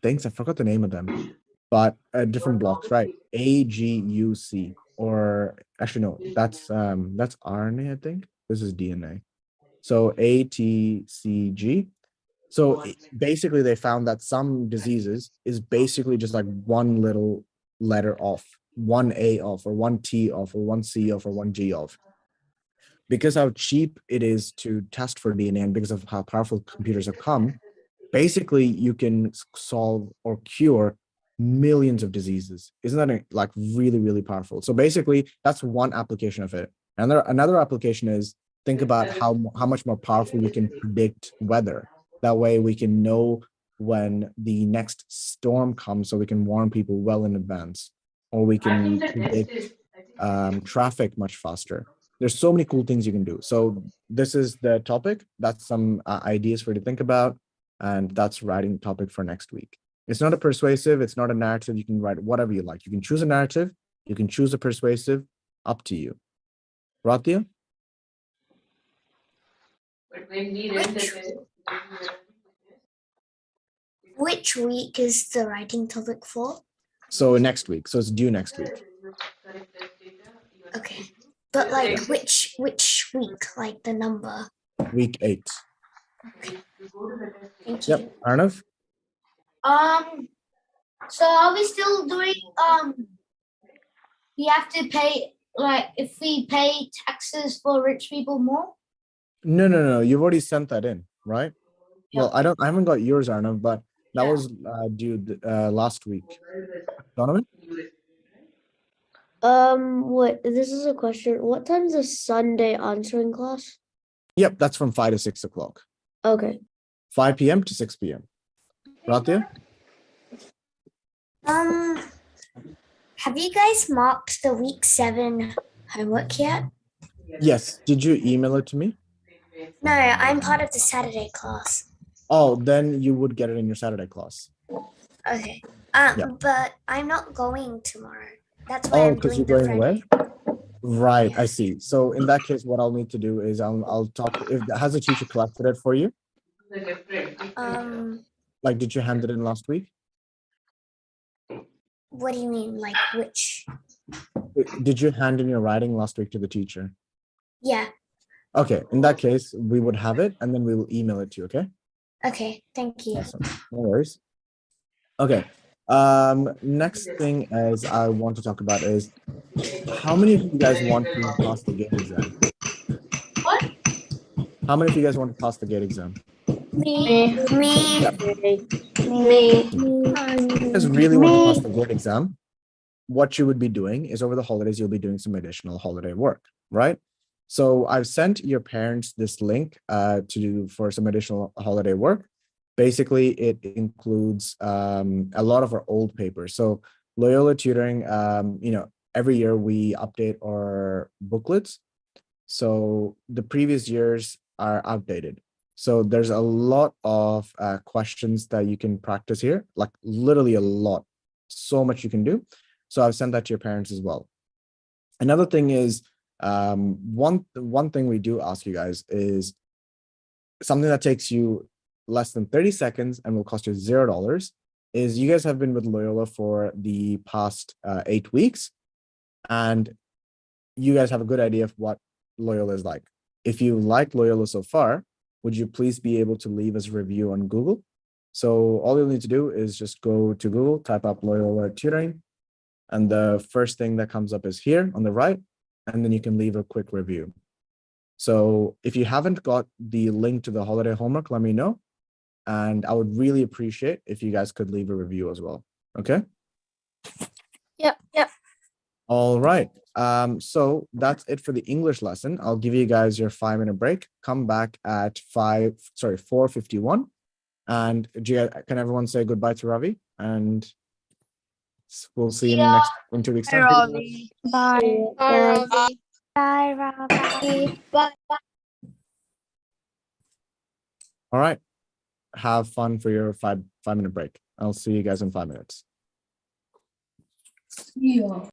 things. I forgot the name of them, but different blocks, right? A, G, U, C, or actually no, that's RNA. I think this is DNA. So A, T, C, G. So basically, they found that some diseases is basically just one little letter off, one A off, or one T off, or one C off, or one G off. Because how cheap it is to test for DNA, and because of how powerful computers have come, basically you can solve or cure millions of diseases. Isn't that really, really powerful? So basically, that's one application of it. Another application is think about how much more powerful we can predict weather. That way we can know when the next storm comes, so we can warn people well in advance, or we can predict traffic much faster. There's so many cool things you can do. So this is the topic. That's some ideas for you to think about, and that's writing topic for next week. It's not a persuasive, it's not a narrative. You can write whatever you like. You can choose a narrative, you can choose a persuasive, up to you. Ratia? Which week is the writing topic for? So next week. So it's due next week. Okay. But like which week? Like the number? Week 8. Thank you. Yep. Arnav? So are we still doing we have to pay, like, if we pay taxes for rich people more? No. You've already sent that in, right? Yeah. Well, I haven't got yours, Arnav, but that Yeah. was due last week. Donovan? What, this is a question. What time's the Sunday answering class? Yep, that's from 5 to 6 o'clock. Okay. 5 p.m. to 6 p.m. Ratia? Have you guys marked the week 7 homework yet? Yes. Did you email it to me? No, I'm part of the Saturday class. Oh, then you would get it in your Saturday class. Okay. Yeah. But I'm not going tomorrow. That's why Oh, I'm because doing you're the going away? Friday. Right, I Yeah. see. So in that case, what I'll need to do is I'll talk, if has a teacher collected it for you? Like, did you hand it in last week? What do you mean? Like which? Did you hand in your writing last week to the teacher? Yeah. Okay, in that case, we would have it and then we will email it to you, okay? Okay. Thank you. Awesome. No worries. Okay. Next thing as I want to talk about is how many of you guys want to pass the gate exam? What? How many of you guys want to pass the gate exam? Me. Me. Yep. Me. If you guys really want to pass the gate exam, what you would be doing is over the holidays, you'll be doing some additional holiday work, right? So I've sent your parents this link to do for some additional holiday work. Basically, it includes a lot of our old papers. So Loyola Tutoring, every year we update our booklets. So the previous years are outdated. So there's a lot of questions that you can practice here, like literally a lot, so much you can do. So I've sent that to your parents as well. Another thing is, one thing we do ask you guys is something that takes you less than 30 seconds and will cost you $0 is you guys have been with Loyola for the past 8 weeks, and you guys have a good idea of what Loyola is like. If you like Loyola so far, would you please be able to leave us a review on Google? So all you'll need to do is just go to Google, type up Loyola Tutoring, and the first thing that comes up is here on the right, and then you can leave a quick review. So if you haven't got the link to the holiday homework, let me know. And I would really appreciate if you guys could leave a review as well. Okay. Yep. All right. So that's it for the English lesson. I'll give you guys your 5-minute break. Come back at 4:51. And can everyone say goodbye to Ravi? And we'll see you in 2 weeks Hi, time. Ravi. Bye. Bye, Ravi. Bye, Robbie. Bye. All right. Have fun for your 5-minute break. I'll see you guys in 5 minutes. Yeah.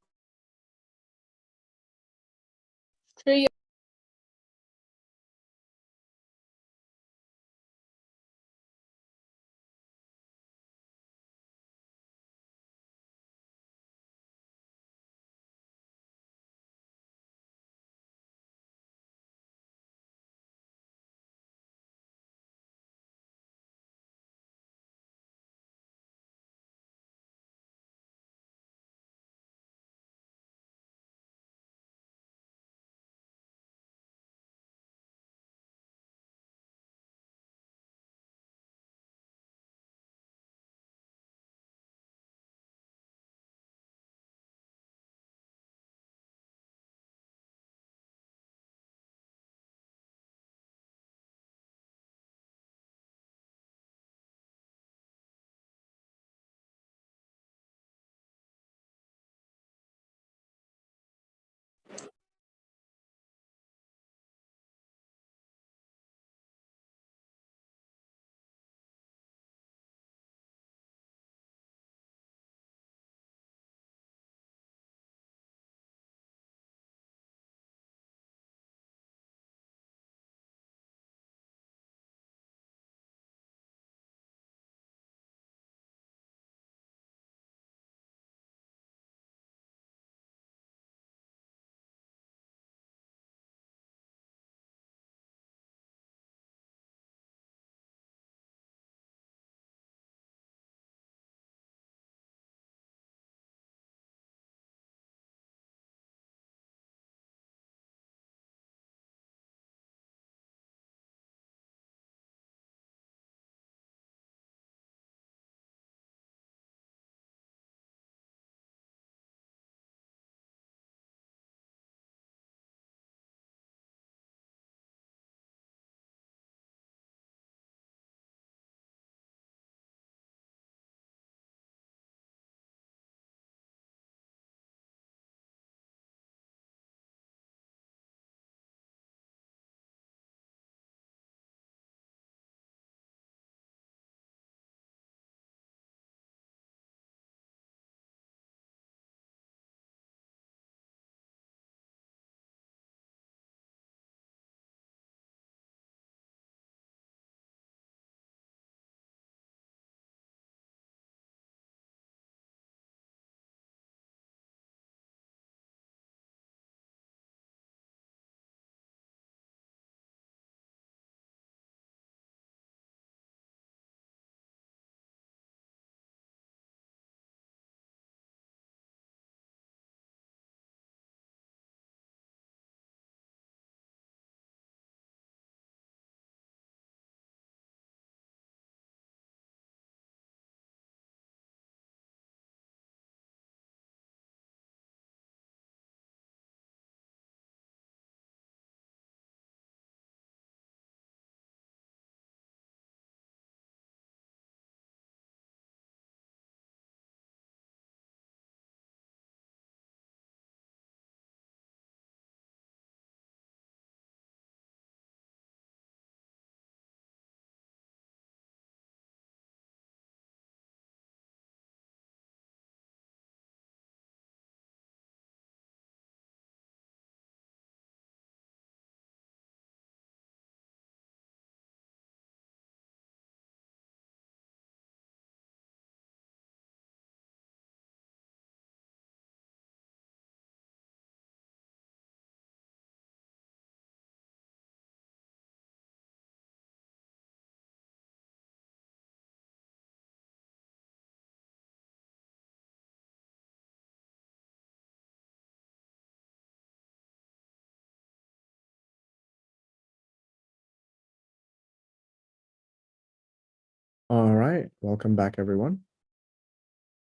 All right, welcome back, everyone.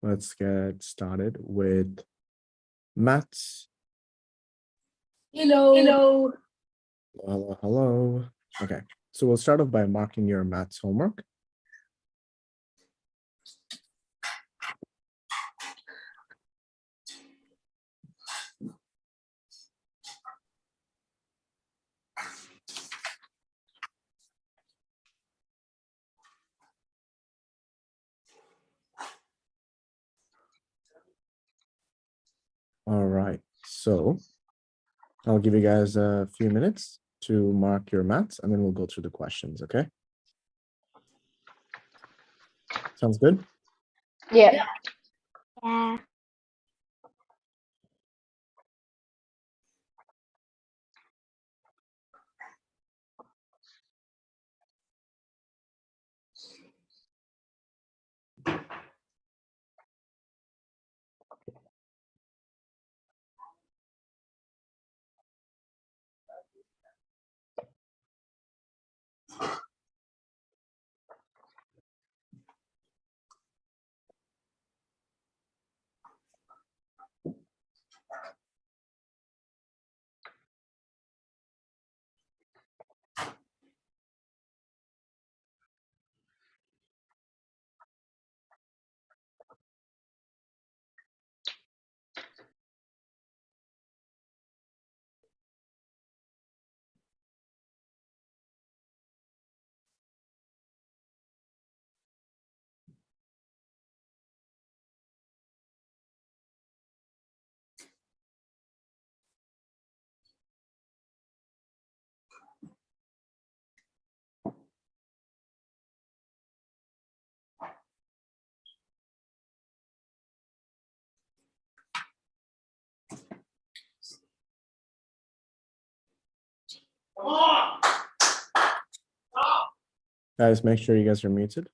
Let's get started with maths. Hello. Hello, hello. Okay, so we'll start off by marking your maths homework. All right, so I'll give you guys a few minutes to mark your maths and then we'll go through the questions, okay? Sounds good? Yeah. Yeah. Guys, make sure you guys are muted.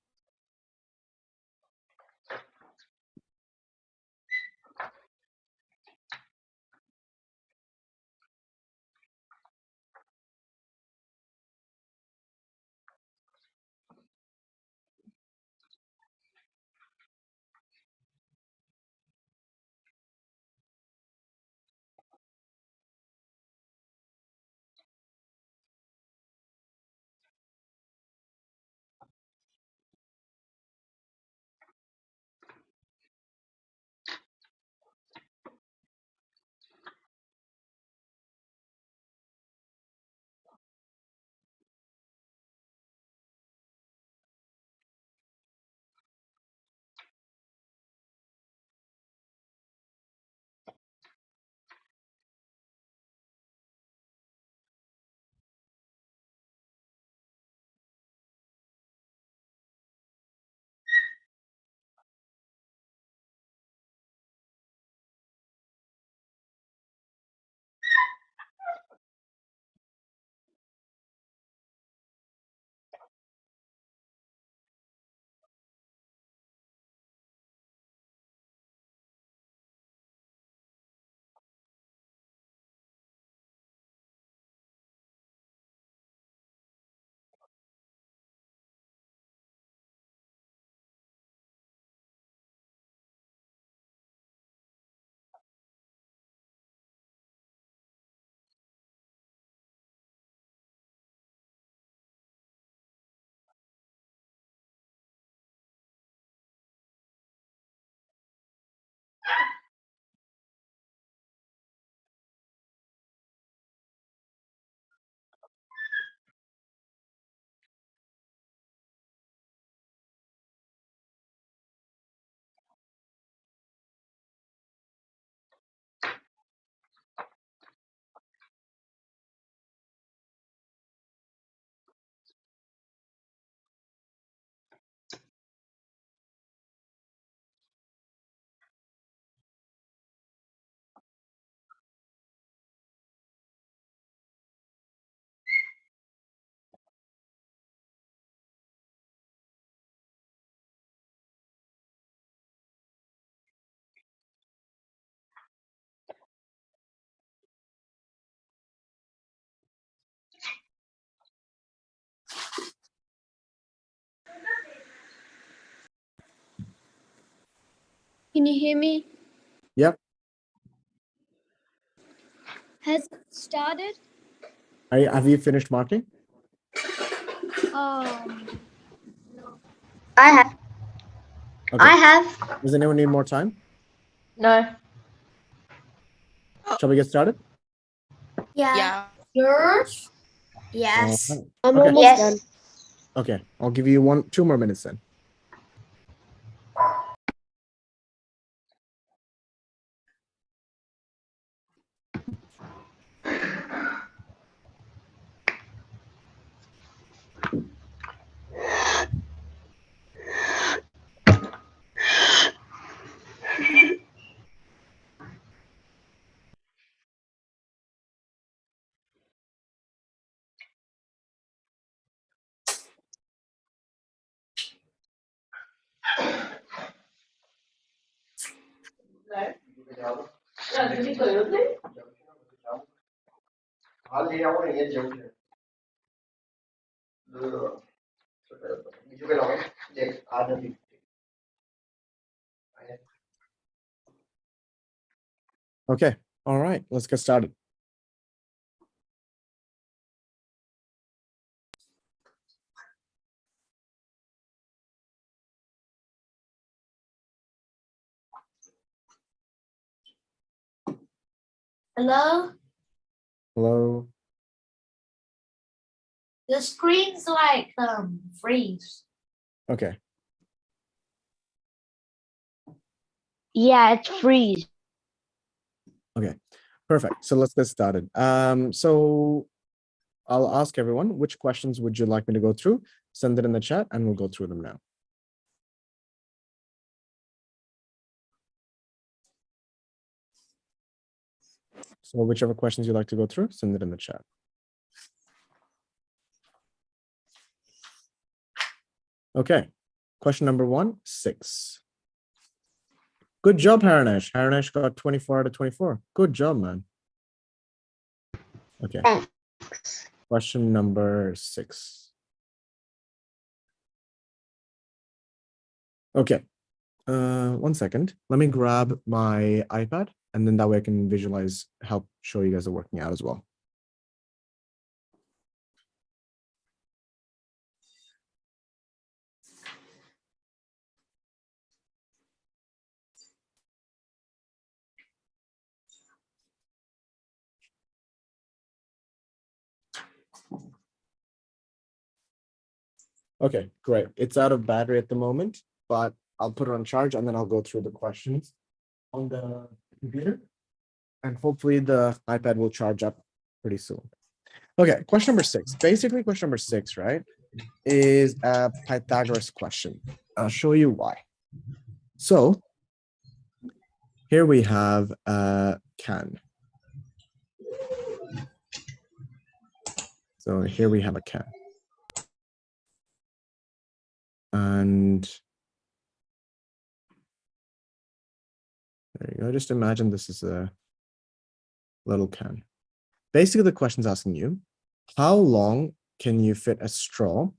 Can you hear me? Yep. Has it started? Have you finished marking? I have. Okay. I have. Does anyone need more time? No. Shall we get started? Yeah. Yours? Yes. All right. I'm Okay. almost Yes. done. Okay. I'll give you 2 more minutes then. Okay. All right. Let's get started. Hello? Hello. The screen's like freeze. Okay. Yeah, it's freeze. Okay. Perfect. So let's get started. So I'll ask everyone, which questions would you like me to go through? Send it in the chat and we'll go through them now. So whichever questions you'd like to go through, send it in the chat. Okay. Question number 1, 6. Good job, Harinesh. Harinesh got 24 out of 24. Good job, man. Okay. Question number 6. Okay. 1 second. Let me grab my iPad and then that way I can visualize, help show you guys the working out as well. Okay, great. It's out of battery at the moment, but I'll put it on charge and then I'll go through the questions on the computer. And hopefully the iPad will charge up pretty soon. Okay, question number 6. Basically, question number 6, right, is a Pythagoras question. I'll show you why. So here we have a can. So here we have a can. And there you go. Just imagine this is a little can. Basically, the question's asking you, how long can you fit a straw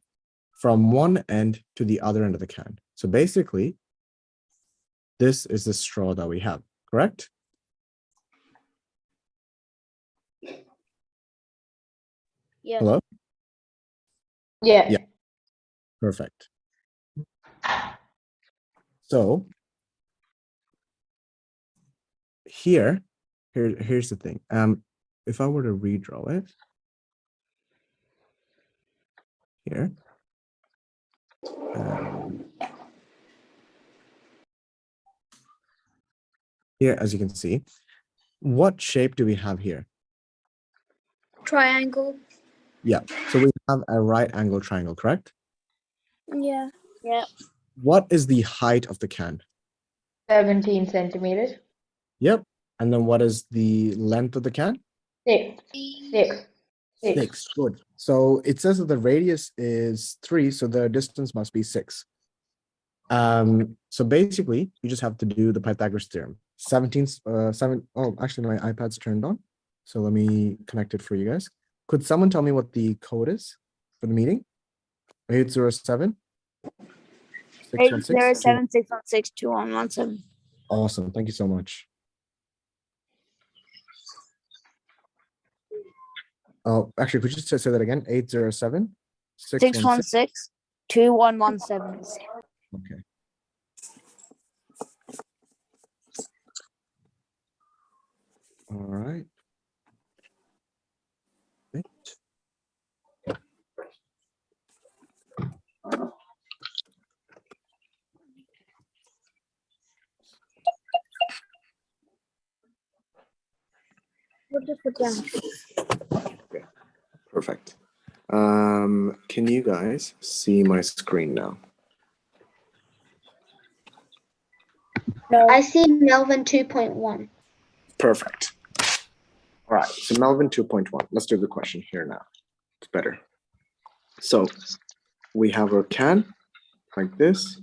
from one end to the other end of the can? So basically, this is the straw that we have, correct? Yeah. Hello? Yeah. Yeah. Perfect. So here's the thing. If I were to redraw it here, here, as you can see, what shape do we have here? Triangle. Yeah. So we have a right angle triangle, correct? Yeah. Yeah. What is the height of the can? 17 centimeters. Yep. And then what is the length of the can? 6. 6. 6. Good. So it says that the radius is 3, so the distance must be 6. So basically, you just have to do the Pythagoras theorem. 7. Oh, actually, my iPad's turned on. So let me connect it for you guys. Could someone tell me what the code is for the meeting? 807 616 807 616 2117. Awesome. Thank you so much. Oh, actually, could you just say that again? 807 616 2117. Okay. All right. Right. Okay, perfect. Can you guys see my screen now? I see Melvin 2.1. Perfect. All right, so Melvin 2.1. Let's do the question here now. It's better. So we have our can like this.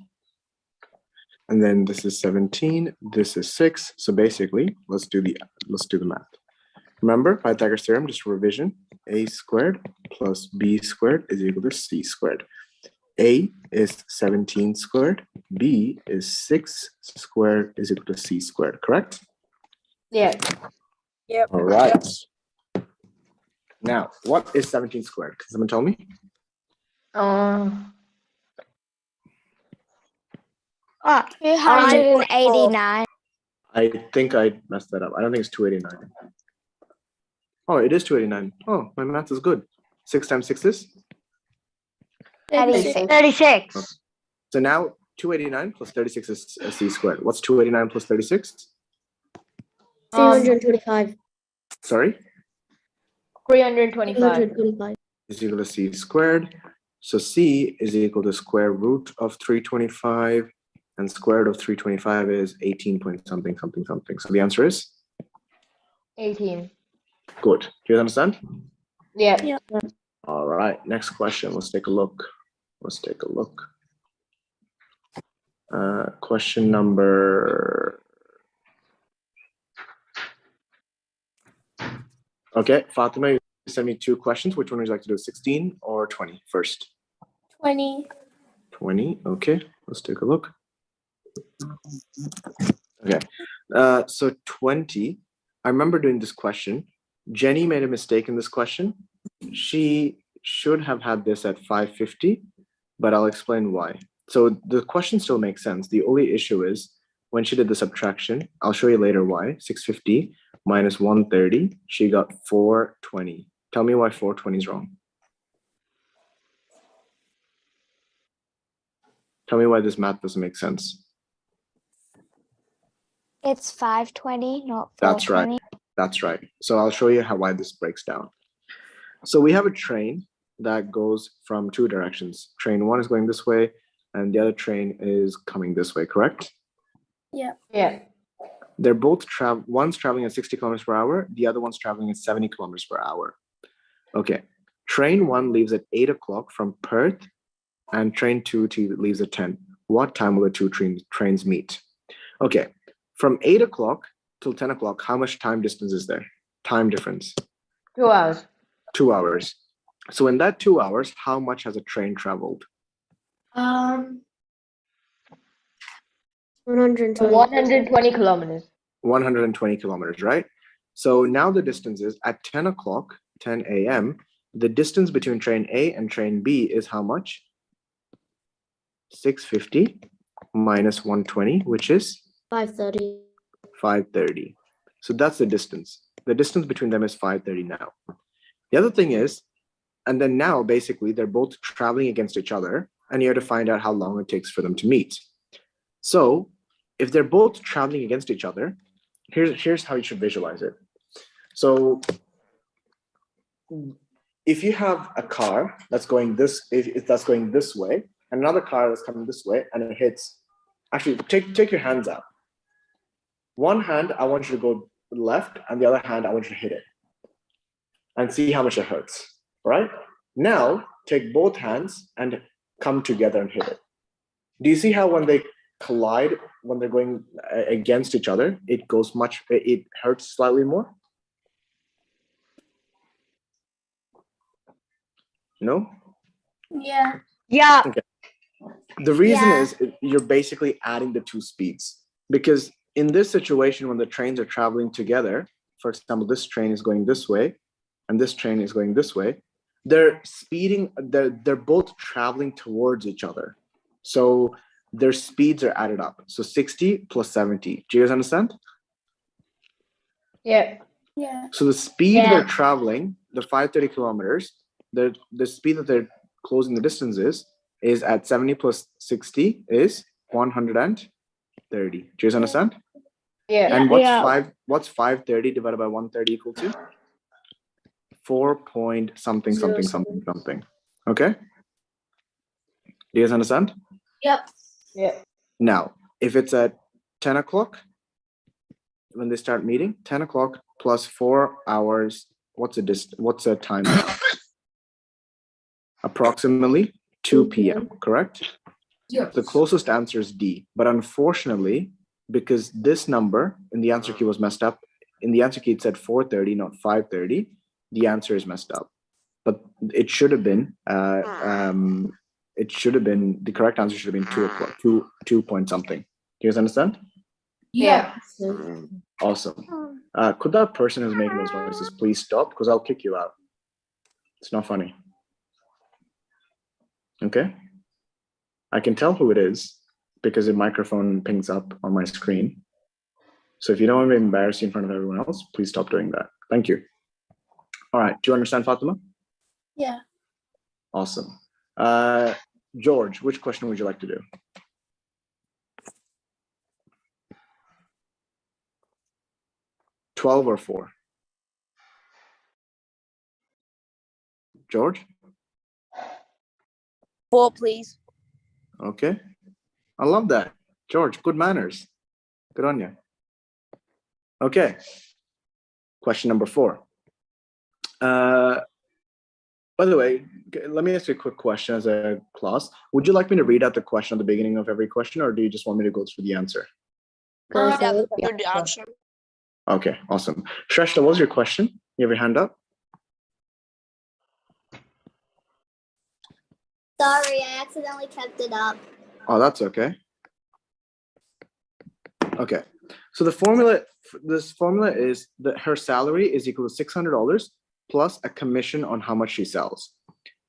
And then this is 17, this is 6. So basically, let's do the math. Remember Pythagoras theorem, just revision. A squared plus b squared is equal to c squared. A is 17 squared, b is 6 squared is equal to c squared, correct? Yeah. Yep. All right. Now, what is 17 squared? Can someone tell me? 289. I think I messed that up. I don't think it's 289. Oh, it is 289. Oh, my math is good. 6 times 6 is? 36. So now 289 plus 36 is c squared. What's 289 plus 36? 325. Sorry? 325. 325. Is equal to c squared. So c is equal to square root of 325. And square root of 325 is 18 point something, something, something. So the answer is? 18. Good. Do you understand? Yeah. Yeah. All right. Next question. Let's take a look. Question number. Okay, Fatima, you sent me 2 questions. Which one would you like to do? 16 or 20 first? 20. 20. Okay, let's take a look. Okay, so 20. I remember doing this question. Jenny made a mistake in this question. She should have had this at 550, but I'll explain why. So the question still makes sense. The only issue is when she did the subtraction, I'll show you later why. 650 minus 130, she got 420. Tell me why 420 is wrong. Tell me why this math doesn't make sense. It's 520, not 420. That's right. That's right. So I'll show you why this breaks down. So we have a train that goes from 2 directions. Train 1 is going this way, and the other train is coming this way, correct? Yeah. Yeah. They're both one's traveling at 60 kilometers per hour, the other one's traveling at 70 kilometers per hour. Okay. Train 1 leaves at 8 o'clock from Perth, and train 2 leaves at 10. What time will the 2 trains meet? Okay. From 8 o'clock till 10 o'clock, how much time distance is there? Time difference. 2 hours. 2 hours. So in that 2 hours, how much has a train traveled? 120. 120 kilometers. 120 kilometers, right? So now the distance is at 10 o'clock, 10 a.m., the distance between train A and train B is how much? 650 minus 120, which is? 530. 530. So that's the distance. The distance between them is 530 now. The other thing is, and then now basically they're both traveling against each other, and you have to find out how long it takes for them to meet. So if they're both traveling against each other, here's how you should visualize it. So if you have a car that's going this, if that's going this way, and another car that's coming this way, and it hits, actually take your hands out. One hand, I want you to go left, and the other hand, I want you to hit it. And see how much it hurts, right? Now, take both hands and come together and hit it. Do you see how when they collide, when they're going against each other, it hurts slightly more? No? Yeah. Yeah. Okay. The reason Yeah. is you're basically adding the 2 speeds, because in this situation, when the trains are traveling together, for example, this train is going this way and this train is going this way, they're both traveling towards each other. So their speeds are added up. So 60 plus 70. Do you guys understand? Yeah. Yeah. So the speed Yeah. they're traveling, the 530 kilometers, the speed that they're closing the distance is at 70 plus 60 is 130. Do you guys understand? Yeah. And Yeah. what's 530 divided by 130 equal to? 4 point something, something, something, something. Okay? Do you guys understand? Yep. Yeah. Now, if it's at 10 o'clock, when they start meeting, 10 o'clock plus 4 hours, what's a time now? Approximately 2 p.m., correct? Yes. The closest answer is D. But unfortunately, because this number in the answer key was messed up, in the answer key it said 4:30, not 5:30, the answer is messed up. But it should have been, the correct answer should have been 2 o'clock, 2 point something. Do you guys understand? Yeah. Awesome. Could that person who's making those noises please stop? Because I'll kick you out. It's not funny. Okay? I can tell who it is because the microphone pings up on my screen. So if you don't want to be embarrassed in front of everyone else, please stop doing that. Thank you. All right. Do you understand, Fatima? Yeah. Awesome. George, which question would you like to do? $12 or 4? George? 4, please. Okay. I love that. George, good manners. Good on you. Okay. Question number 4. By the way, let me ask you a quick question as a class. Would you like me to read out the question at the beginning of every question, or do you just want me to go through the answer? Go Yeah. through. Good answer. Okay, awesome. Shrestha, what was your question? You have your hand up? Sorry, I accidentally kept it up. Oh, that's okay. Okay, so this formula is that her salary is equal to $600 plus a commission on how much she sells.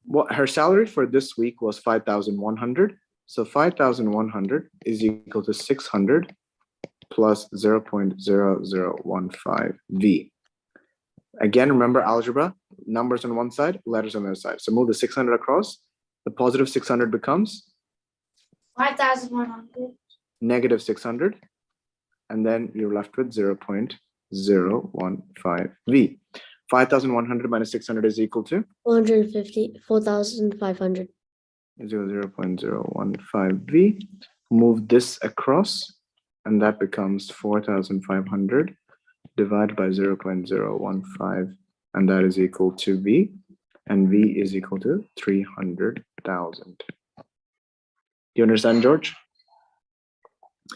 What her salary for this week was 5,100. So 5,100 is equal to 600 plus 0.0015 V. Again, remember algebra, numbers on one side, letters on the other side. So move the 600 across. The positive 600 becomes 5,100. negative 600. And then you're left with 0.015 V. 5,100 minus 600 is equal to 450, 4,500. 0.015 V. Move this across, and that becomes 4,500 divided by 0.015, and that is equal to V, and V is equal to 300,000. Do you understand, George?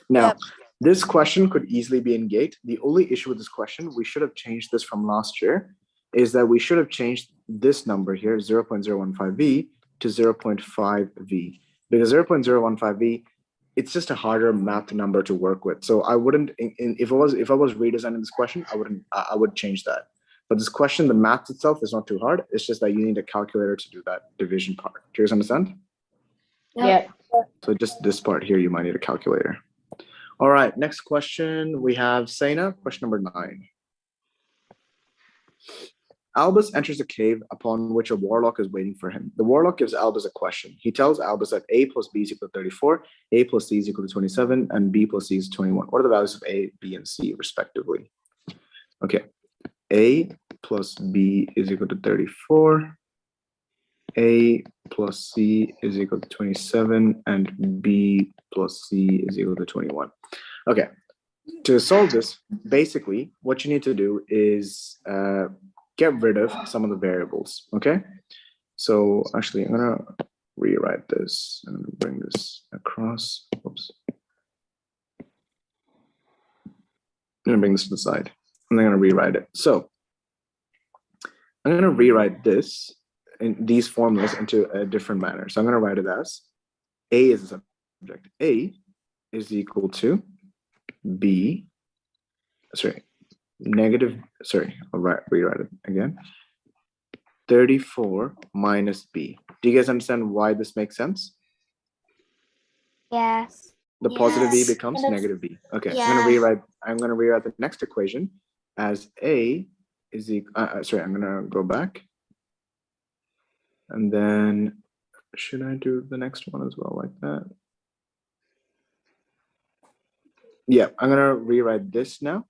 Now, Yep. this question could easily be in GATE. The only issue with this question, we should have changed this from last year, is that we should have changed this number here, 0.015V, to 0.5 V, because 0.015 V, it's just a harder math number to work with. So I wouldn't, if I was redesigning this question, I would change that. But this question, the math itself is not too hard. It's just that you need a calculator to do that division part. Do you guys understand? Yeah. So just this part here, you might need a calculator. All right, next question. We have Saina, question number 9. Albus enters a cave upon which a warlock is waiting for him. The warlock gives Albus a question. He tells Albus that A plus B is equal to 34, A plus C is equal to 27, and B plus C is 21. What are the values of A, B, and C, respectively? Okay, A plus B is equal to 34, A plus C is equal to 27, and B plus C is equal to 21. Okay, to solve this, basically, what you need to do is get rid of some of the variables, okay? So actually, I'm gonna rewrite this and bring this across. Oops. I'm gonna bring this to the side. and I'm gonna rewrite it. So I'm gonna rewrite this in these formulas into a different manner. So I'm gonna write it as A is the subject. A is equal to B, sorry, negative, sorry, I'll rewrite it again. 34 minus B. Do you guys understand why this makes sense? Yes. The positive B Yes. becomes negative B. Okay, Yeah. I'm gonna rewrite the next equation as A is equal, sorry, I'm gonna go back. And then should I do the next one as well like that? Yeah, I'm gonna rewrite this now.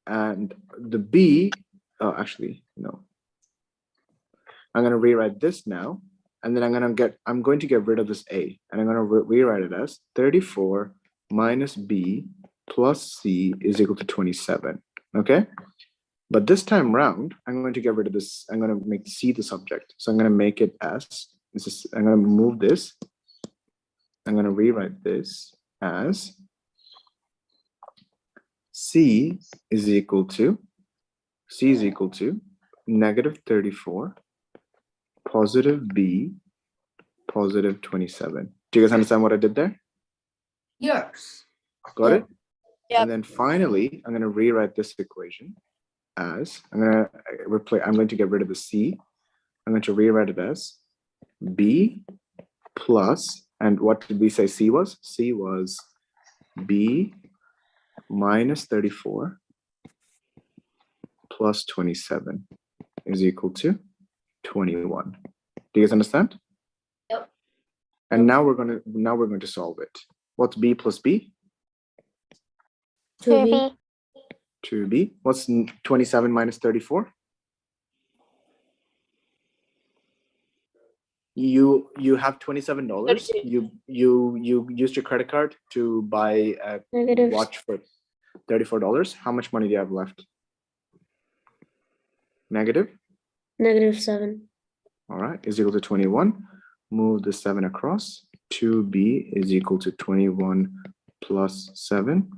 And the B, oh, actually, no. I'm gonna rewrite this now. And then I'm going to get rid of this A. And I'm gonna rewrite it as 34 minus B plus C is equal to 27, okay? But this time round, I'm going to get rid of this. I'm gonna make C the subject. So I'm gonna make it as, I'm gonna move this. I'm gonna rewrite this as C is equal to negative 34 positive B positive 27. Do you guys understand what I did there? Yes. Got it? Yep. And then finally, I'm going to rewrite this equation as, I'm going to get rid of the C. I'm going to rewrite it as B plus, and what did we say C was? C was B minus 34 plus 27 is equal to 21. Do you guys understand? Yep. And now we're going to solve it. What's B plus B? 2B. 2B. What's 27 minus 34? You have $27. You used your credit card to buy a Negative. watch for $34. How much money do you have left? Negative. -7. All right, is equal to 21. Move the 7 across. 2B is equal to 21 plus 7.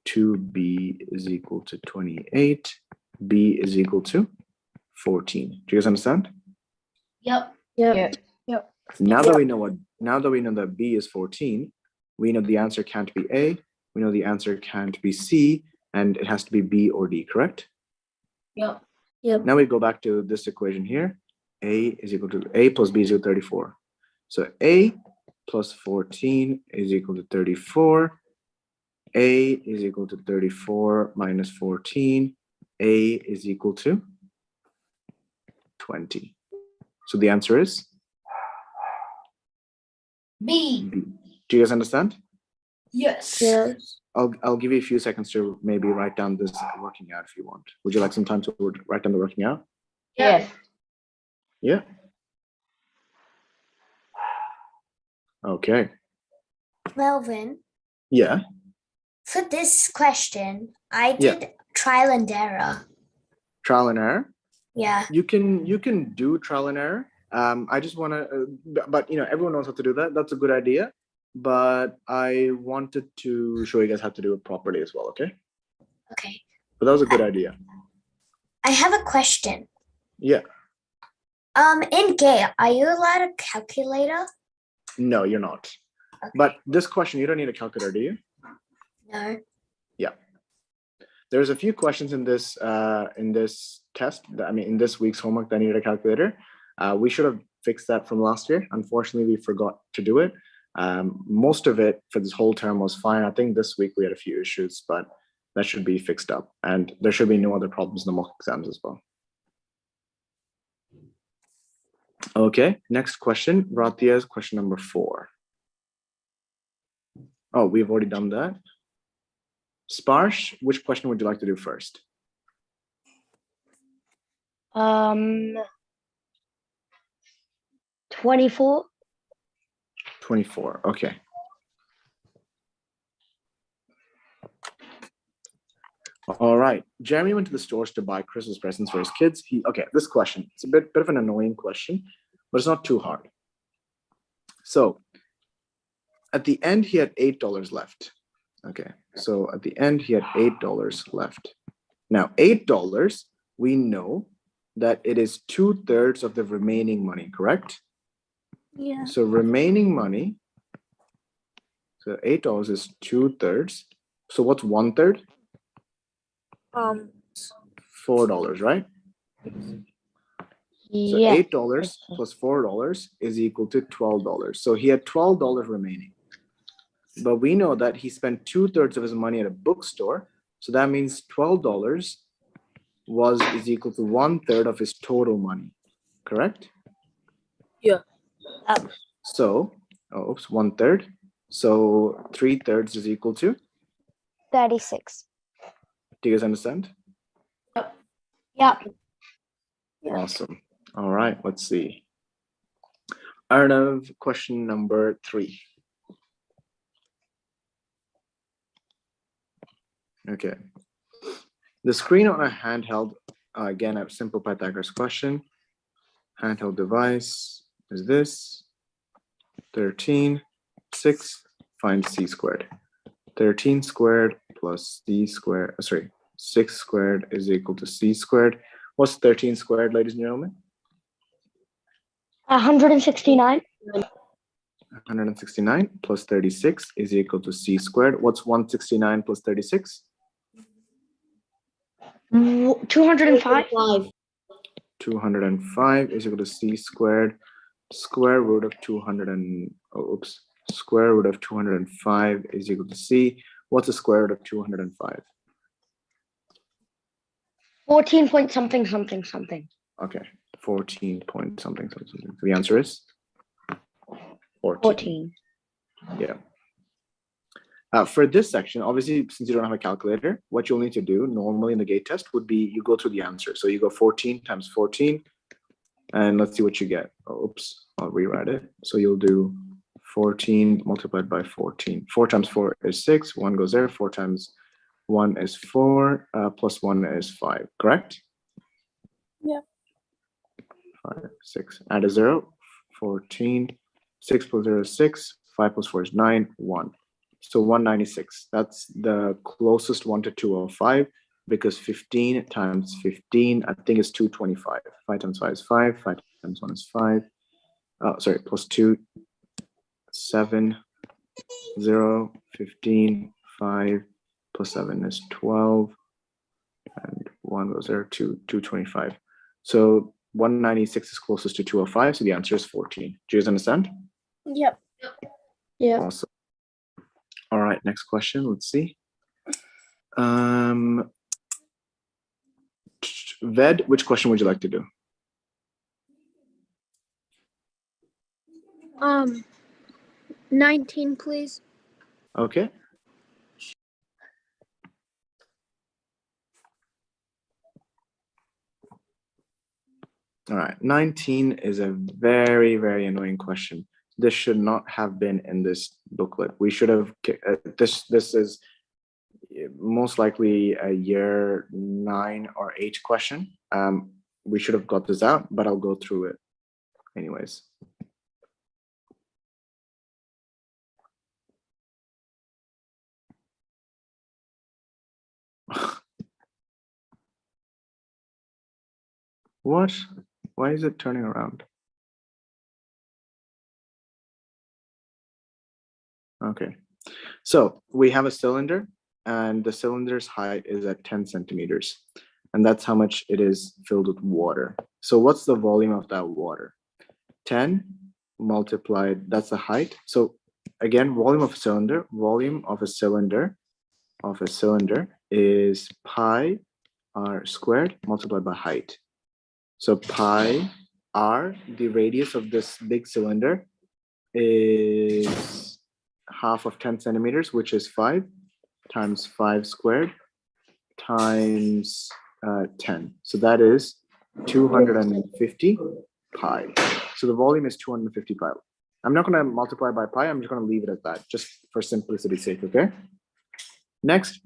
2B is equal to 28. B is equal to 14. Do you guys understand? Yep. Yep. Now that we know that B is 14, we know the answer can't be A. We know the answer can't be C, and it has to be B or D, correct? Yep. Yep. Now we go back to this equation here. A plus B is equal to 34. So A plus 14 is equal to 34. A is equal to 34 minus 14. A is equal to 20. So the answer is B. B. Do you guys understand? Yes. Yes. I'll give you a few seconds to maybe write down this working out if you want. Would you like some time to write down the working out? Yes. Yeah. Okay. Melvin, Yeah. for this question, I did trial and error. Trial and error. Yeah. You can do trial and error. I just want to, but everyone knows how to do that. That's a good idea. But I wanted to show you guys how to do it properly as well. Okay. Okay. But that was a good idea. I have a question. Yeah. In GAY, are you allowed a calculator? No, you're not. Okay. But this question, you don't need a calculator, do you? No. Yeah. There's a few questions in this test. In this week's homework that needed a calculator. We should have fixed that from last year. Unfortunately, we forgot to do it. Most of it for this whole term was fine. I think this week we had a few issues, but that should be fixed up. And there should be no other problems in the mock exams as well. Okay, next question. Rathia's question number 4. Oh, we've already done that. Sparsh, which question would you like to do first? 24. 24, okay. All right, Jeremy went to the stores to buy Christmas presents for his kids. Okay, this question, it's a bit of an annoying question, but it's not too hard. So at the end, he had $8 left. Okay, so at the end, he had $8 left. Now, $8, we know that it is 2/3 of the remaining money, correct? Yeah. So remaining money, so $8 is 2/3. So what's 1/3? $4, right? So Yeah. $8 plus $4 is equal to $12. So he had $12 remaining. But we know that he spent 2/3 of his money at a bookstore. So that means $12 is equal to 1/3 of his total money, correct? Yeah. So, 1/3. So 3/3 is equal to, 36. do you guys understand? Yeah. Awesome. All right, let's see. Arnav, question number 3. Okay. The screen on a handheld, again, a simple Pythagoras question. Handheld device is this. 13, 6, find c squared. 13 squared plus c squared, 6 squared is equal to c squared. What's 13 squared, ladies and gentlemen? 169. 169 plus 36 is equal to c squared. What's 169 plus 36? 205. 205 is equal to c squared. Square root of 205 is equal to c. What's the square root of 205? 14 point something something something. Okay, 14 point something something something. So the answer is 14. Yeah. For this section, obviously, since you don't have a calculator, what you'll need to do normally in the gate test would be you go through the answer. So you go 14 times 14, and let's see what you get. I'll rewrite it. So you'll do 14 multiplied by 14. 4 times 4 is 6. 1 goes there. 4 times 1 is 4. Plus 1 is 5. Correct? Yeah. 5, 6. Add a 0. 14. 6 plus 0 is 6. 5 plus 4 is 9. 1. So 196. That's the closest one to 205 because 15 times 15, I think, is 225. 5 times 5 is 5. 5 times 1 is 5. Plus 2, 7, 0, 15, 5, plus 7 is 12. And 1 goes there, 225. So 196 is closest to 205. So the answer is 14. Do you guys understand? Yep. Yeah. Awesome. All right, next question. Let's see. Ved, which question would you like to do? 19, please. Okay. All right, 19 is a very, very annoying question. This should not have been in this booklet. We should have, this is most likely a year 9 or 8 question. We should have got this out, but I'll go through it anyways. What? Why is it turning around? Okay, so we have a cylinder and the cylinder's height is at 10 centimeters. And that's how much it is filled with water. So what's the volume of that water? 10 multiplied, that's the height. So again, volume of a cylinder is pi r squared multiplied by height. So pi r, the radius of this big cylinder, is half of 10 centimeters, which is 5 times 5 squared times 10. So that is 250 pi. So the volume is 250 pi. I'm not going to multiply by pi. I'm just going to leave it at that, just for simplicity's sake, okay? Next,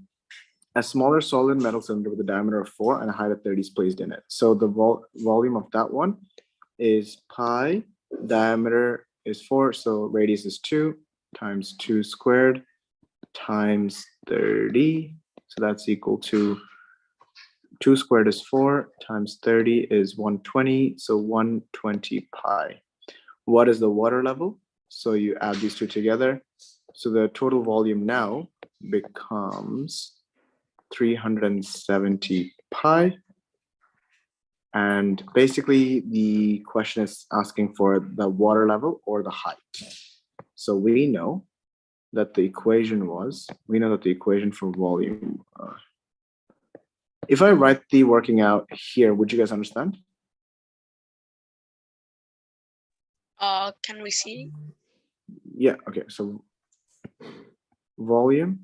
a smaller solid metal cylinder with a diameter of 4 and a height of 30 is placed in it. So the volume of that one is pi, diameter is 4, so radius is 2 times 2 squared times 30. So that's equal to 2 squared is 4 times 30 is 120. So 120 pi. What is the water level? So you add these two together. So the total volume now becomes 370 pi. And basically the question is asking for the water level or the height. So we know that the equation for volume, if I write the working out here, would you guys understand? Can we see? Yeah, okay, so volume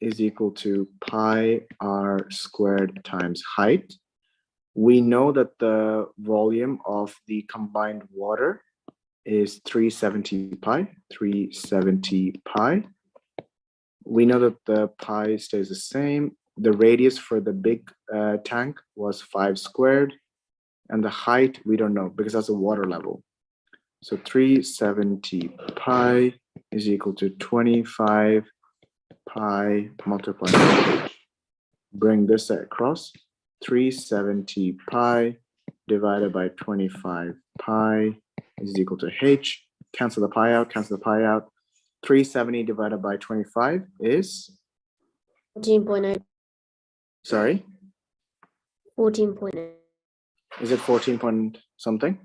is equal to pi r squared times height. We know that the volume of the combined water is 370 pi. We know that the pi stays the same. The radius for the big tank was 5 squared, and the height we don't know because that's a water level. So 370 pi is equal to 25 pi multiplied by h. Bring this across. 370 pi divided by 25 pi is equal to h. Cancel the pi out, 370 divided by 25 is? 14.8. Sorry? 14.8. Is it 14 point something?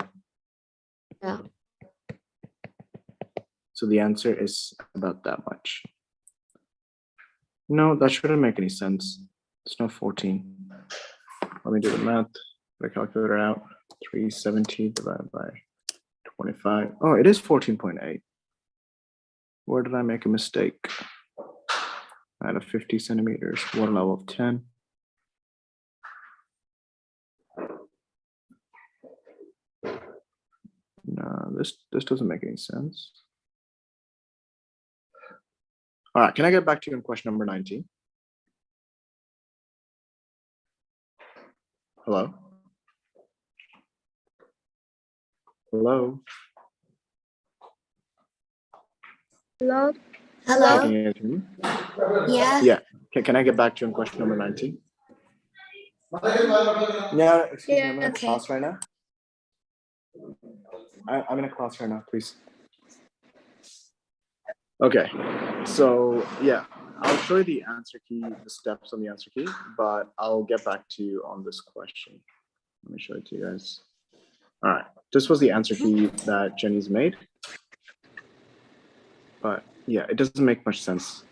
Yeah. So the answer is about that much. No, that shouldn't make any sense. It's not 14. Let me do the math. The calculator out. 370 divided by 25. Oh, it is 14.8. Where did I make a mistake? Out of 50 centimeters, water level of 10. No, this doesn't make any sense. All right, can I get back to you on question number 19? Hello? Hello? Hello? Can Hello? you hear me? Yeah. Yeah. Can I get back to you on question number 19? No, excuse me, I'm in a okay. class right now. I'm in a class right now, please. Okay, so yeah, I'll show you the answer key, the steps on the answer key, but I'll get back to you on this question. Let me show it to you guys. All right, this was the answer key that Jenny's made. But yeah, it doesn't make much sense.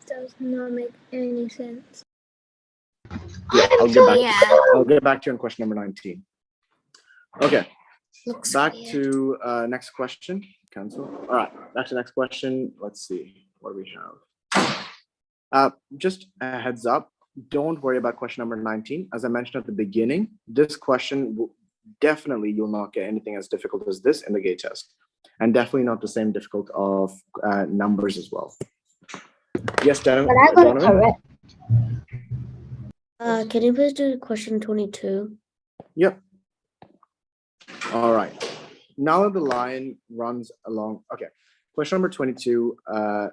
Does not make any sense. Yeah, I'll get back to you on question number 19. Okay, Looks back weird. to next question. Cancel. All right, back to next question. Let's see what we have. Just a heads up, don't worry about question number 19. As I mentioned at the beginning, this question will definitely you'll not get anything as difficult as this in the gate test, and definitely not the same difficult of numbers as well. Yes, Donovan. But I got it correct. Can you please do question 22? Yep. All right. Now that the line runs along, okay. Question number 22,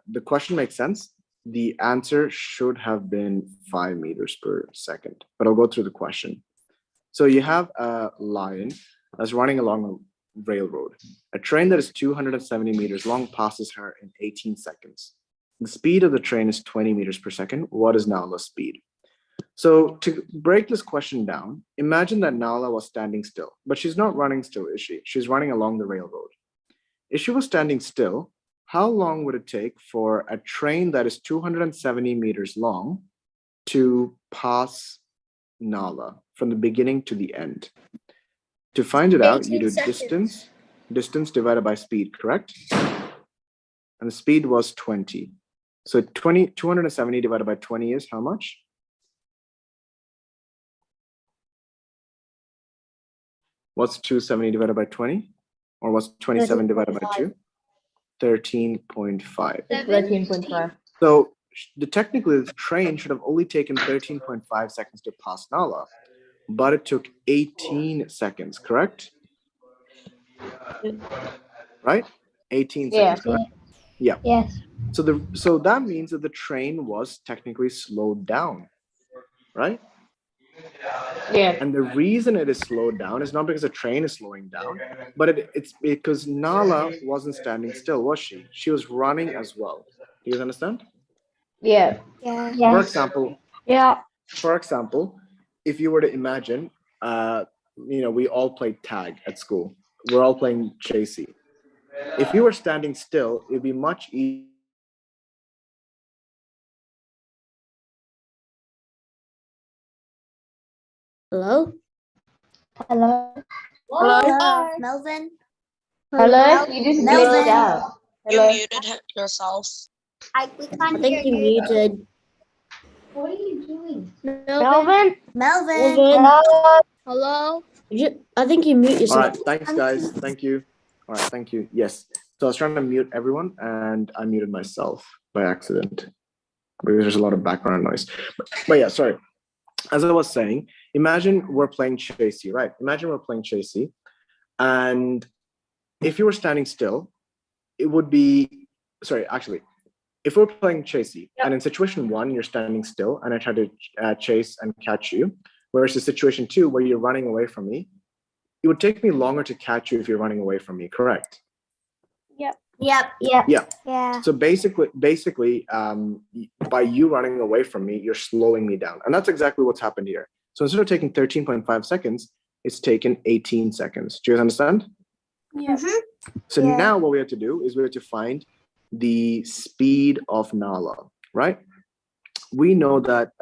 the question makes sense. The answer should have been 5 meters per second, but I'll go through the question. So you have a line that's running along a railroad. A train that is 270 meters long passes her in 18 seconds. The speed of the train is 20 meters per second. What is Nala's speed? So to break this question down, imagine that Nala was standing still, but she's not running still, is she? She's running along the railroad. If she was standing still, how long would it take for a train that is 270 meters long to pass Nala from the beginning to the end? To find it out, you do 18 seconds. distance divided by speed, correct? And the speed was 20. So 270 divided by 20 is how much? What's 270 divided by 20? Or what's 27 divided by 2? 13.5. 13.5. So technically, the train should have only taken 13.5 seconds to pass Nala, but it took 18 seconds, correct? Right? 18 seconds, correct? Yeah. Yes. So that means that the train was technically slowed down, right? Yeah. And the reason it is slowed down is not because the train is slowing down, but it's because Nala wasn't standing still, was she? She was running as well. Do you guys understand? Yeah. Yeah. For Yes. example, Yeah. if you were to imagine, we all played tag at school. We're all playing chasey. If you were standing still, it'd be much easier. Hello? Hello. Hello, Melvin. Hello. You just Melvin. glitched out. You Hello. muted yourself. We I can't think you hear you. muted. What are you doing? Melvin. Melvin. Melvin, Hello? I think you mute All yourself. right, thanks, guys. Thank you. All right, thank you. Yes. So I was trying to mute everyone, and I muted myself by accident because there's a lot of background noise. But yeah, sorry. As I was saying, imagine we're playing chasey, right? Imagine we're playing chasey, and if you were standing still, it would be, sorry, actually, if we're playing chasey, and in situation 1, you're standing still, and I try to chase and catch you, whereas in situation 2, where you're running away from me, it would take me longer to catch you if you're running away from me, correct? Yep. Yeah. So basically, by you running away from me, you're slowing me down. And that's exactly what's happened here. So instead of taking 13.5 seconds, it's taken 18 seconds. Do you guys understand? So Yeah. now what we have to do is we have to find the speed of Nala, right? We know that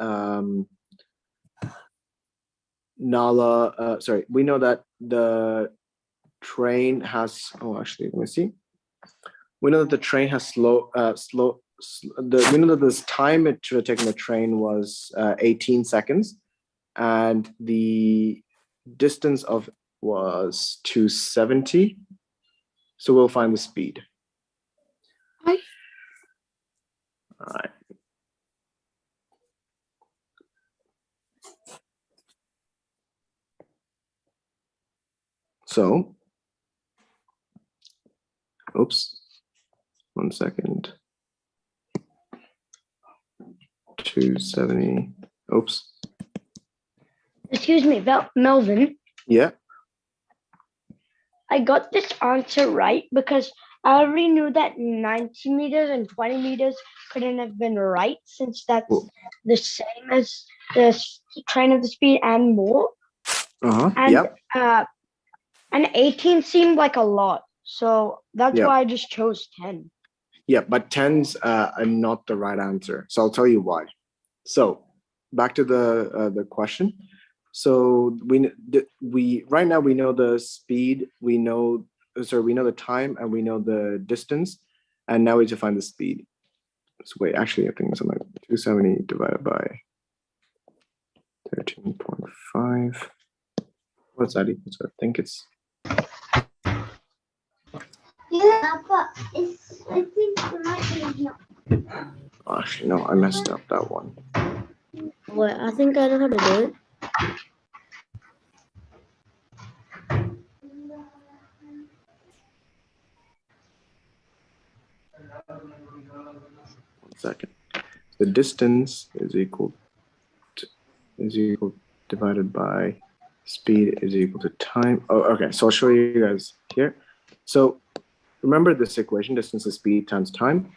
we know that the train has, let me see. We know that the train has we know that this time it should have taken the train was 18 seconds, and the distance of was 270. So we'll find the speed. Hi. All right. So, oops. 1 second. 270. Oops. Excuse me, Melvin. Yeah. I got this answer right because I already knew that 90 meters and 20 meters couldn't have been right since that's the same as the train of the speed and more. And Yep. and 18 seemed like a lot. So that's Yep. why I just chose 10. Yeah, but 10's are not the right answer. So I'll tell you why. So back to the question. So we right now we know the speed, we know the time, and we know the distance, and now we have to find the speed. So wait, actually I think it's something like 270 divided by 13.5. What's that equal to? I think it's actually no, I messed up that one. Wait, I think I know how to do it. One second. The distance is equal divided by speed is equal to time. Oh, okay. So I'll show you guys here. So remember this equation: distance is speed times time.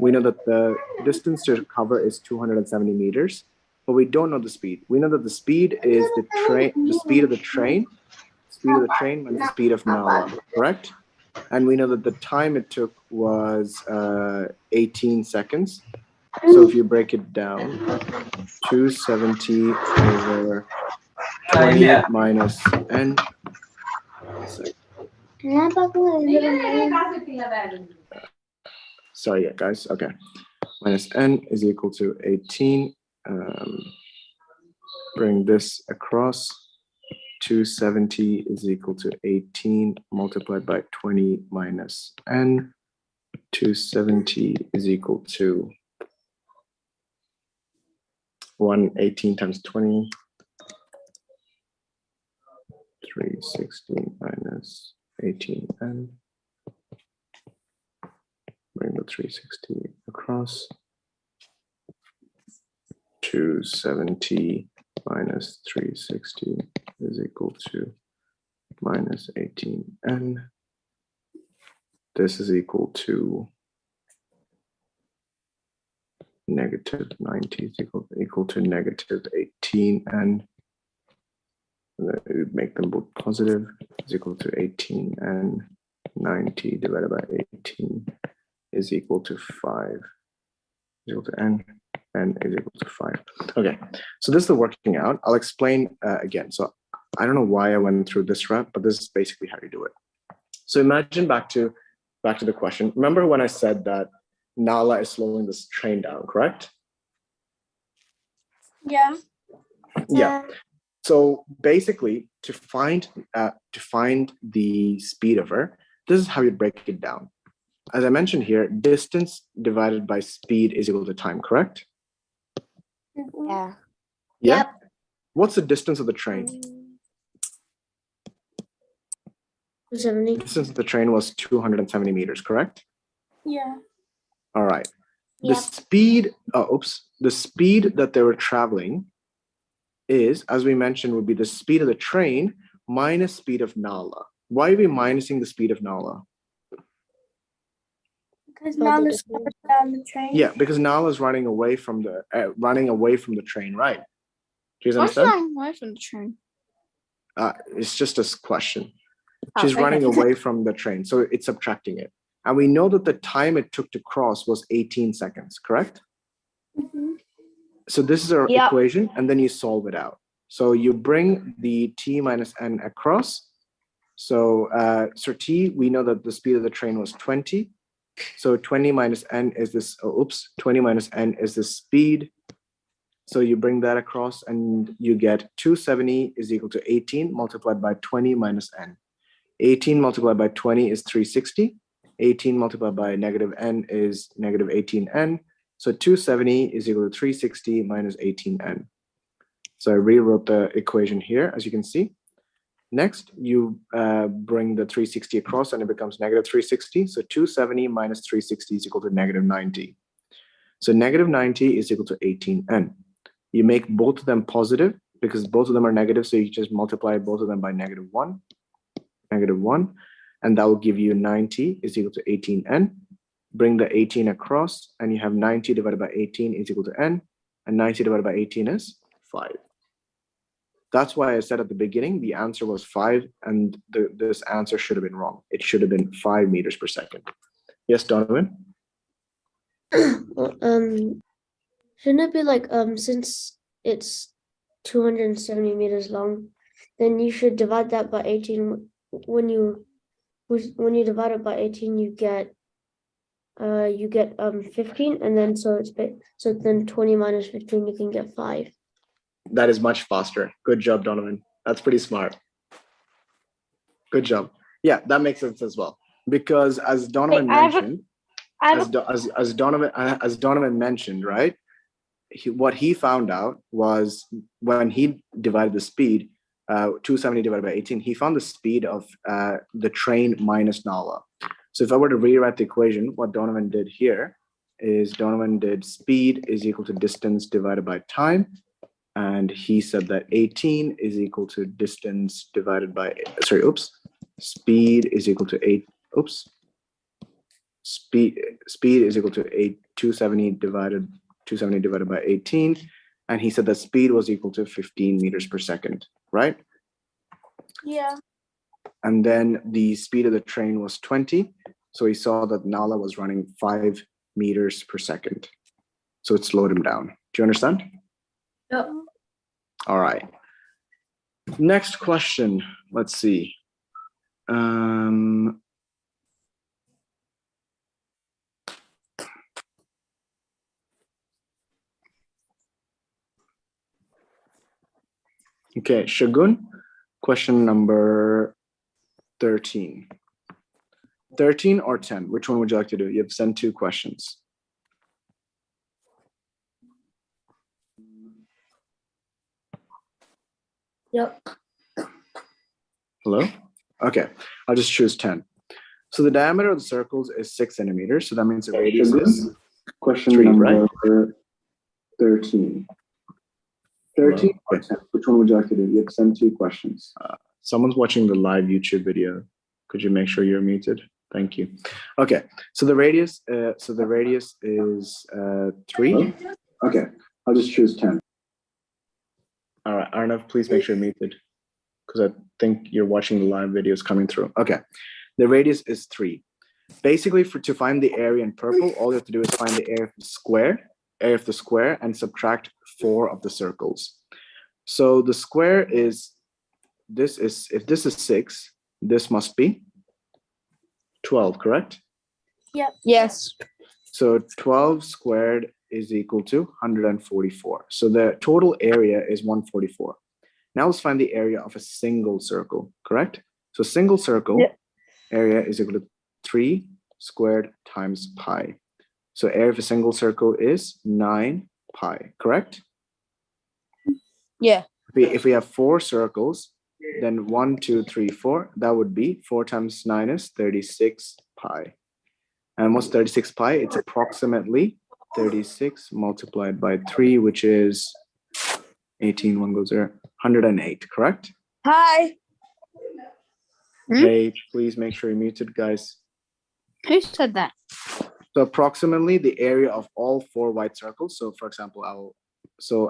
We know that the distance to cover is 270 meters, but we don't know the speed. We know that the speed is the speed of the train minus the speed of Nala, correct? And we know that the time it took was 18 seconds. So if you break it down, 270 over 20 minus n. Sorry, yeah, guys. Okay. Minus n is equal to 18. Bring this across. 270 is equal to 18 multiplied by 20 minus n. 270 is equal to 118 times 20. 360 minus 18n. Bring the 360 across. 270 minus 360 is equal to minus 18n. This is equal to negative 90 is equal to negative 18n. And then we make them both positive is equal to 18n. 90 divided by 18 is equal to 5 is equal to n is equal to 5. Okay, so this is the working out. I'll explain again. So I don't know why I went through this route, but this is basically how you do it. So imagine back to the question. Remember when I said that Nala is slowing this train down, correct? Yeah. Yeah. So basically, to find the speed of her, this is how you break it down. As I mentioned here, distance divided by speed is equal to time, correct? Yeah. Yeah. Yep. What's the distance of the train? 270. The distance of the train was 270 meters, correct? Yeah. All right. The Yep. speed, the speed that they were traveling is, as we mentioned, would be the speed of the train minus speed of Nala. Why are we minusing the speed of Nala? Because Further Nala distance. slows down the train. Yeah, because Nala is running away from the train, right? Do you What's understand? running away from the train? It's just a question. Oh, She's okay. running away from the train, so it's subtracting it. And we know that the time it took to cross was 18 seconds, correct? Mhm. So this is our Yep. equation, and then you solve it out. So you bring the t minus n across. So t, we know that the speed of the train was 20. So 20 minus n is this, 20 minus n is the speed. So you bring that across and you get 270 is equal to 18 multiplied by 20 minus n. 18 multiplied by 20 is 360. 18 multiplied by negative n is negative 18n. So 270 is equal to 360 minus 18n. So I rewrote the equation here, as you can see. Next, you bring the 360 across and it becomes negative 360. So 270 minus 360 is equal to negative 90. So negative 90 is equal to 18n. You make both of them positive because both of them are negative. So you just multiply both of them by negative 1, and that will give you 90 is equal to 18n. Bring the 18 across and you have 90 divided by 18 is equal to n, and 90 divided by 18 is 5. That's why I said at the beginning, the answer was 5, and this answer should have been wrong. It should have been 5 meters per second. Yes, Donovan? Well, shouldn't it be like since it's 270 meters long, then you should divide that by 18. When you divide it by 18, you get 15, and then so then 20 minus 15, you can get 5. That is much faster. Good job, Donovan. That's pretty smart. Good job. Yeah, that makes sense as well. Because as Donovan mentioned, as Donovan mentioned, right? What he found out was when he divided the speed, 270 divided by 18, he found the speed of the train minus Nala. So if I were to rewrite the equation, what Donovan did here is Donovan did speed is equal to distance divided by time. And he said that 18 is equal to distance divided by, speed is equal to speed is equal to 270 divided by 18. And he said that speed was equal to 15 meters per second, right? Yeah. And then the speed of the train was 20. So he saw that Nala was running 5 meters per second. So it slowed him down. Do you understand? Yep. All right. Next question. Let's see. Okay, Shagun, question number 13. 13 or 10? Which one would you like to do? You have sent 2 questions. Yep. Hello? Okay, I'll just choose 10. So the diameter of the circles is 6 centimeters. So that means the radius is question 3, number right? 13. 13 or 10? Which one would you like to do? You have to send 2 questions. Someone's watching the live YouTube video. Could you make sure you're muted? Thank you. Okay, so the radius is 3. Okay, I'll just choose 10. All right, Arnav, please make sure you're muted because I think you're watching the live videos coming through. Okay, the radius is 3. Basically, to find the area in purple, all you have to do is find the area of the square, and subtract 4 of the circles. So the square is, if this is 6, this must be 12, correct? Yep. Yes. So 12 squared is equal to 144. So the total area is 144. Now let's find the area of a single circle, correct? So single circle area is equal to 3 squared times pi. So area of a single circle is 9 pi, correct? Yeah. If we have 4 circles, then 1, 2, 3, 4, that would be 4 times 9 is 36 pi. And what's 36 pi? It's approximately 36 multiplied by 3, which is 18, 1 goes there, 108, correct? Hi. Hey, please make sure you're muted, guys. Who said that? So approximately the area of all 4 white circles. So for example,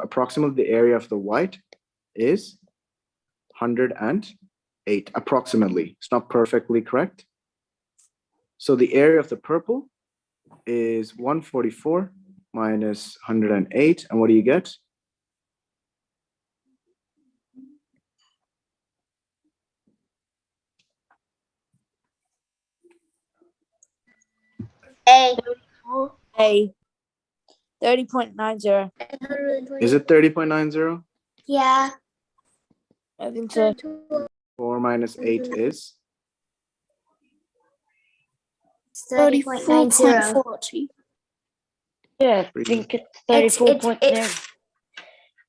approximately the area of the white is 108, approximately. It's not perfectly correct. So the area of the purple is 144 minus 108. And what do you get? A. 30.90. Is it 30.90? Yeah. I think so. 4 minus 8 is? 30.90. 34.40. Yeah, I think it's 34.0.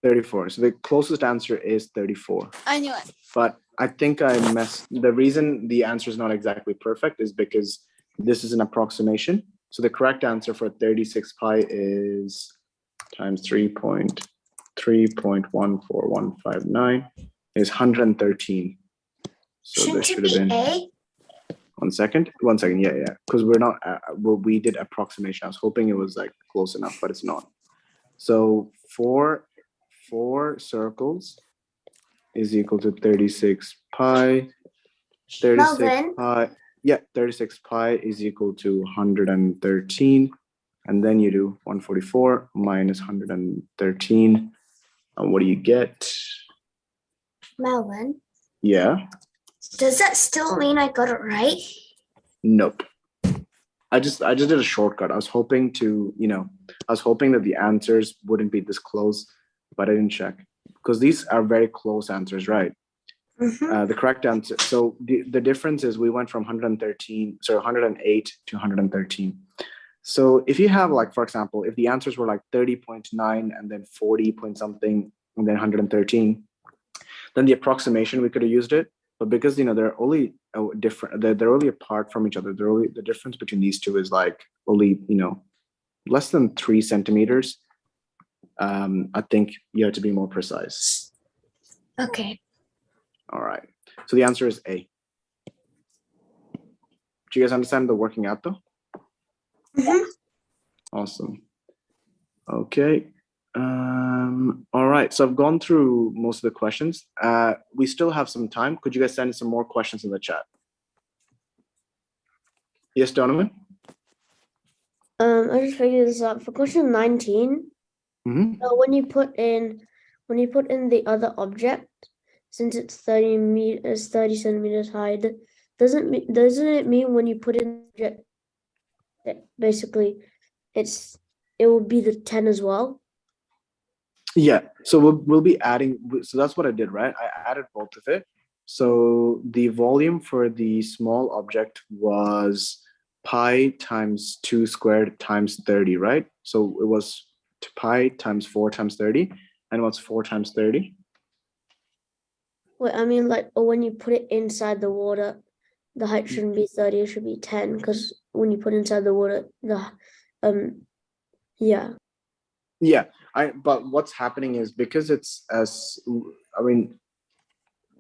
34. So the closest answer is 34. I knew it. But I think I messed. The reason the answer is not exactly perfect is because this is an approximation. So the correct answer for 36 pi is times 3.14159 is 113. So Shouldn't there it should be have been A? 1 second. 1 second. Yeah. Because we're not. We did approximation. I was hoping it was like close enough, but it's not. So 4 circles is equal to 36 pi. 36 Melvin? pi. Yeah, 36 pi is equal to 113. And then you do 144 minus 113. And what do you get? Melvin? Yeah. Does that still mean I got it right? Nope. I just did a shortcut. I was hoping that the answers wouldn't be this close, but I didn't check because these are very close answers, right? Mm-hmm. The correct answer. So the difference is we went from 108 to 113. So if you have, like, for example, if the answers were like 30.9 and then 40 point something and then 113, then the approximation we could have used it. But because they're only different, they're only apart from each other. The difference between these two is like only less than 3 centimeters. I think you have to be more precise. Okay. All right. So the answer is A. Do you guys understand the working out though? Mm-hmm. Awesome. Okay. All right. So I've gone through most of the questions. We still have some time. Could you guys send some more questions in the chat? Yes, Donovan? I just figured this out for question 19. Mm-hmm. When you put in the other object, since it's 30 centimeters high, doesn't it mean when you put in the object, basically it will be the 10 as well? Yeah. So we'll be adding. So that's what I did, right? I added both of it. So the volume for the small object was pi times 2 squared times 30, right? So it was pi times 4 times 30. And what's 4 times 30? Wait, I mean, like, or when you put it inside the water, the height shouldn't be 30, it should be 10, because when you put inside the water, yeah. Yeah, but what's happening is because it's I mean,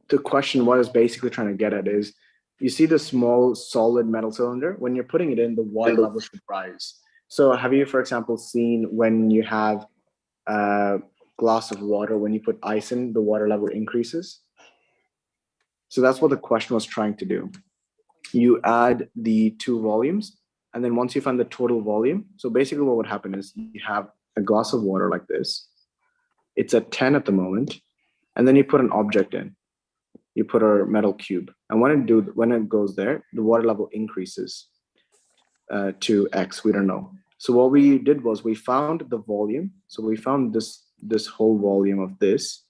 the question what is basically trying to get at is you see the small solid metal cylinder, when you're putting it in, the water level should rise. So have you, for example, seen when you have a glass of water, when you put ice in, the water level increases? So that's what the question was trying to do. You add the two volumes, and then once you find the total volume, so basically what would happen is you have a glass of water like this. It's at 10 at the moment, and then you put an object in. You put a metal cube, and when it goes there, the water level increases to X. We don't know. So what we did was we found the volume. So we found this whole volume of this.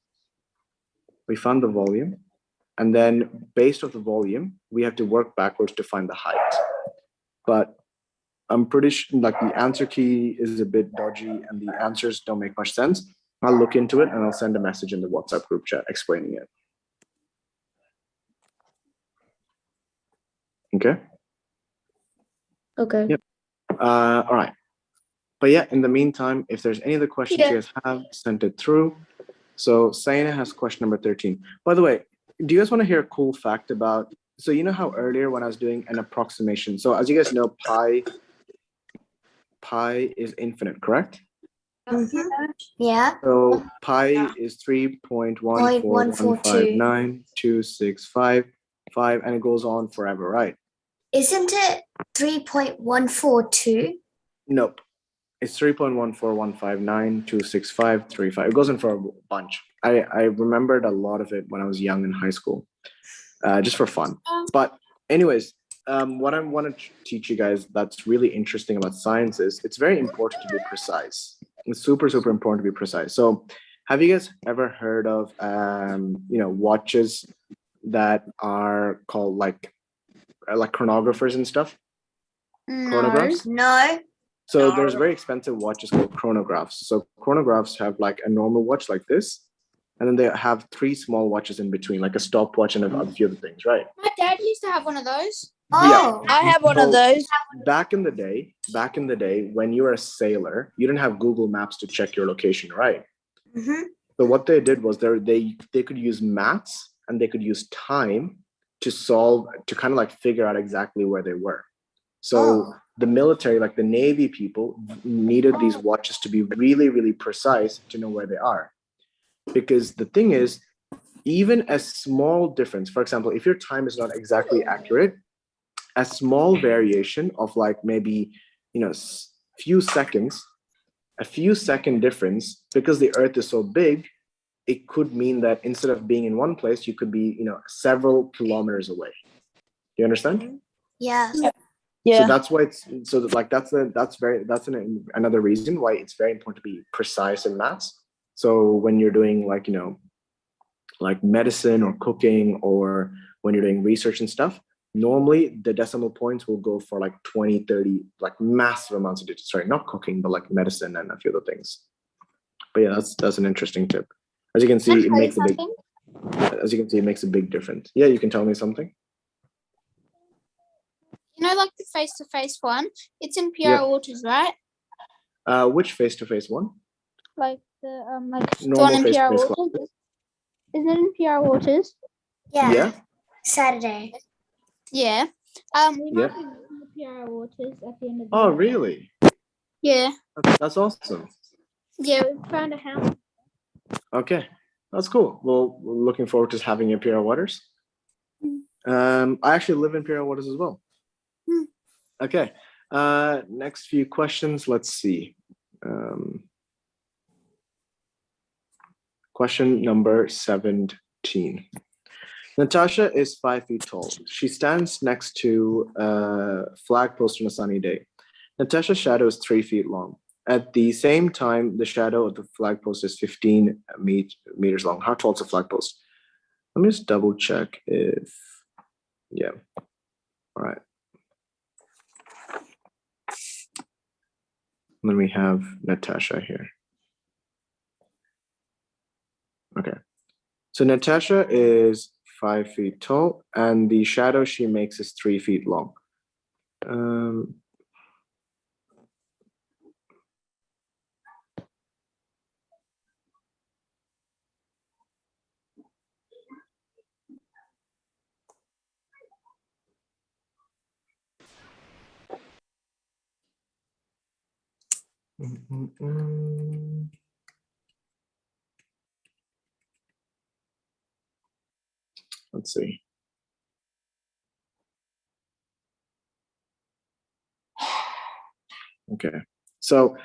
We found the volume, and then based off the volume, we have to work backwards to find the height. But I'm pretty sure like the answer key is a bit dodgy and the answers don't make much sense. I'll look into it and I'll send a message in the WhatsApp group chat explaining it. Okay. Okay. Yep. All right. But yeah, in the meantime, if there's any other questions you guys have, send it through. So Saina has question number 13. By the way, do you guys want to hear a cool fact about, so you know how earlier when I was doing an approximation, so as you guys know, pi is infinite, correct? Yeah. So pi is 3.14159.265, and it goes on forever, right? Isn't it 3.142? Nope. It's 3.14159.26535. It goes in for a bunch. I remembered a lot of it when I was young in high school, just for fun. But anyways, what I want to teach you guys that's really interesting about science is it's very important to be precise. It's super, super important to be precise. So have you guys ever heard of, watches that are called like chronographers and stuff? Chronographs? No. So there's very expensive watches called chronographs. So chronographs have like a normal watch like this, and then they have three small watches in between, like a stopwatch and a few other things, right? My dad used to have one of those. Oh. I have one of those. Back in the day, when you were a sailor, you didn't have Google Maps to check your location, right? Mm-hmm. So what they did was they could use maths and they could use time to kind of like figure out exactly where they were. So the military, like the Navy people, needed these watches to be really, really precise to know where they are. Because the thing is, even a small difference, for example, if your time is not exactly accurate, a small variation of like maybe, a few second difference, because the Earth is so big, it could mean that instead of being in one place, you could be, several kilometers away. Do you understand? Yeah. Yeah. So that's why that's another reason why it's very important to be precise in maths. So when you're doing like medicine or cooking, or when you're doing research and stuff, normally the decimal points will go for like 20, 30, like massive amounts of digits. Sorry, not cooking, but like medicine and a few other things. But yeah, that's an interesting tip. As you can see, it makes a big difference. Yeah, you can tell me something. Like the face-to-face one, it's in PR Waters, right? Which face-to-face one? Like the normal one in PR face-to-face Waters. class. Isn't it in PR Waters? Yeah. Saturday. Yeah. We might be using the PR Waters at the end of the Oh, day. really? Yeah. That's awesome. Yeah, we found a house. Okay, that's cool. Well, we're looking forward to having you in PR Waters. I actually live in PR Waters as well. Okay, next few questions. Let's see. Question number 17. Natasha is 5 feet tall. She stands next to a flag post on a sunny day. Natasha's shadow is 3 feet long. At the same time, the shadow of the flag post is 15 meters long. How tall is the flag post? Let me just double check if, yeah. All right. Then we have Natasha here. Okay. So Natasha is 5 feet tall, and the shadow she makes is 3 feet long. Let's see. Okay, so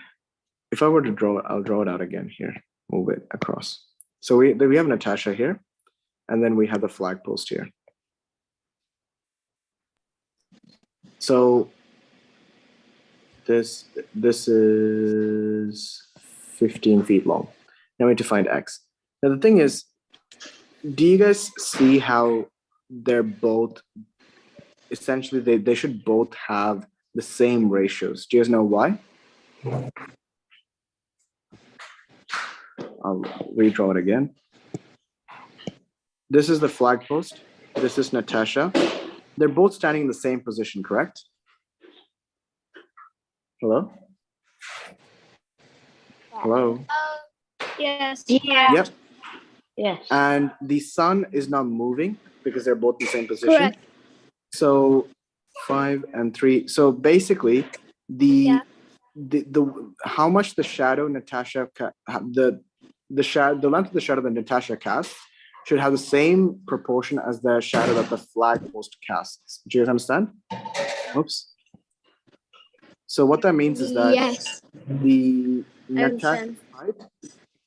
if I were to draw it, I'll draw it out again here, move it across. So we have Natasha here, and then we have the flag post here. So this is 15 feet long. Now we need to find X. Now the thing is, do you guys see how they're both, essentially they should both have the same ratios? Do you guys know why? I'll redraw it again. This is the flag post. This is Natasha. They're both standing in the same position, correct? Hello? Hello? Yes. Yeah. Yep. Yes. And the sun is not moving because they're both in the same position. Correct. So 5 and 3. So basically, the how much the shadow Natasha the length of the shadow that Natasha casts should have the same proportion as the shadow that the flag post casts. Do you guys understand? Oops. So what that means is that Yes. the I Natasha's understand. height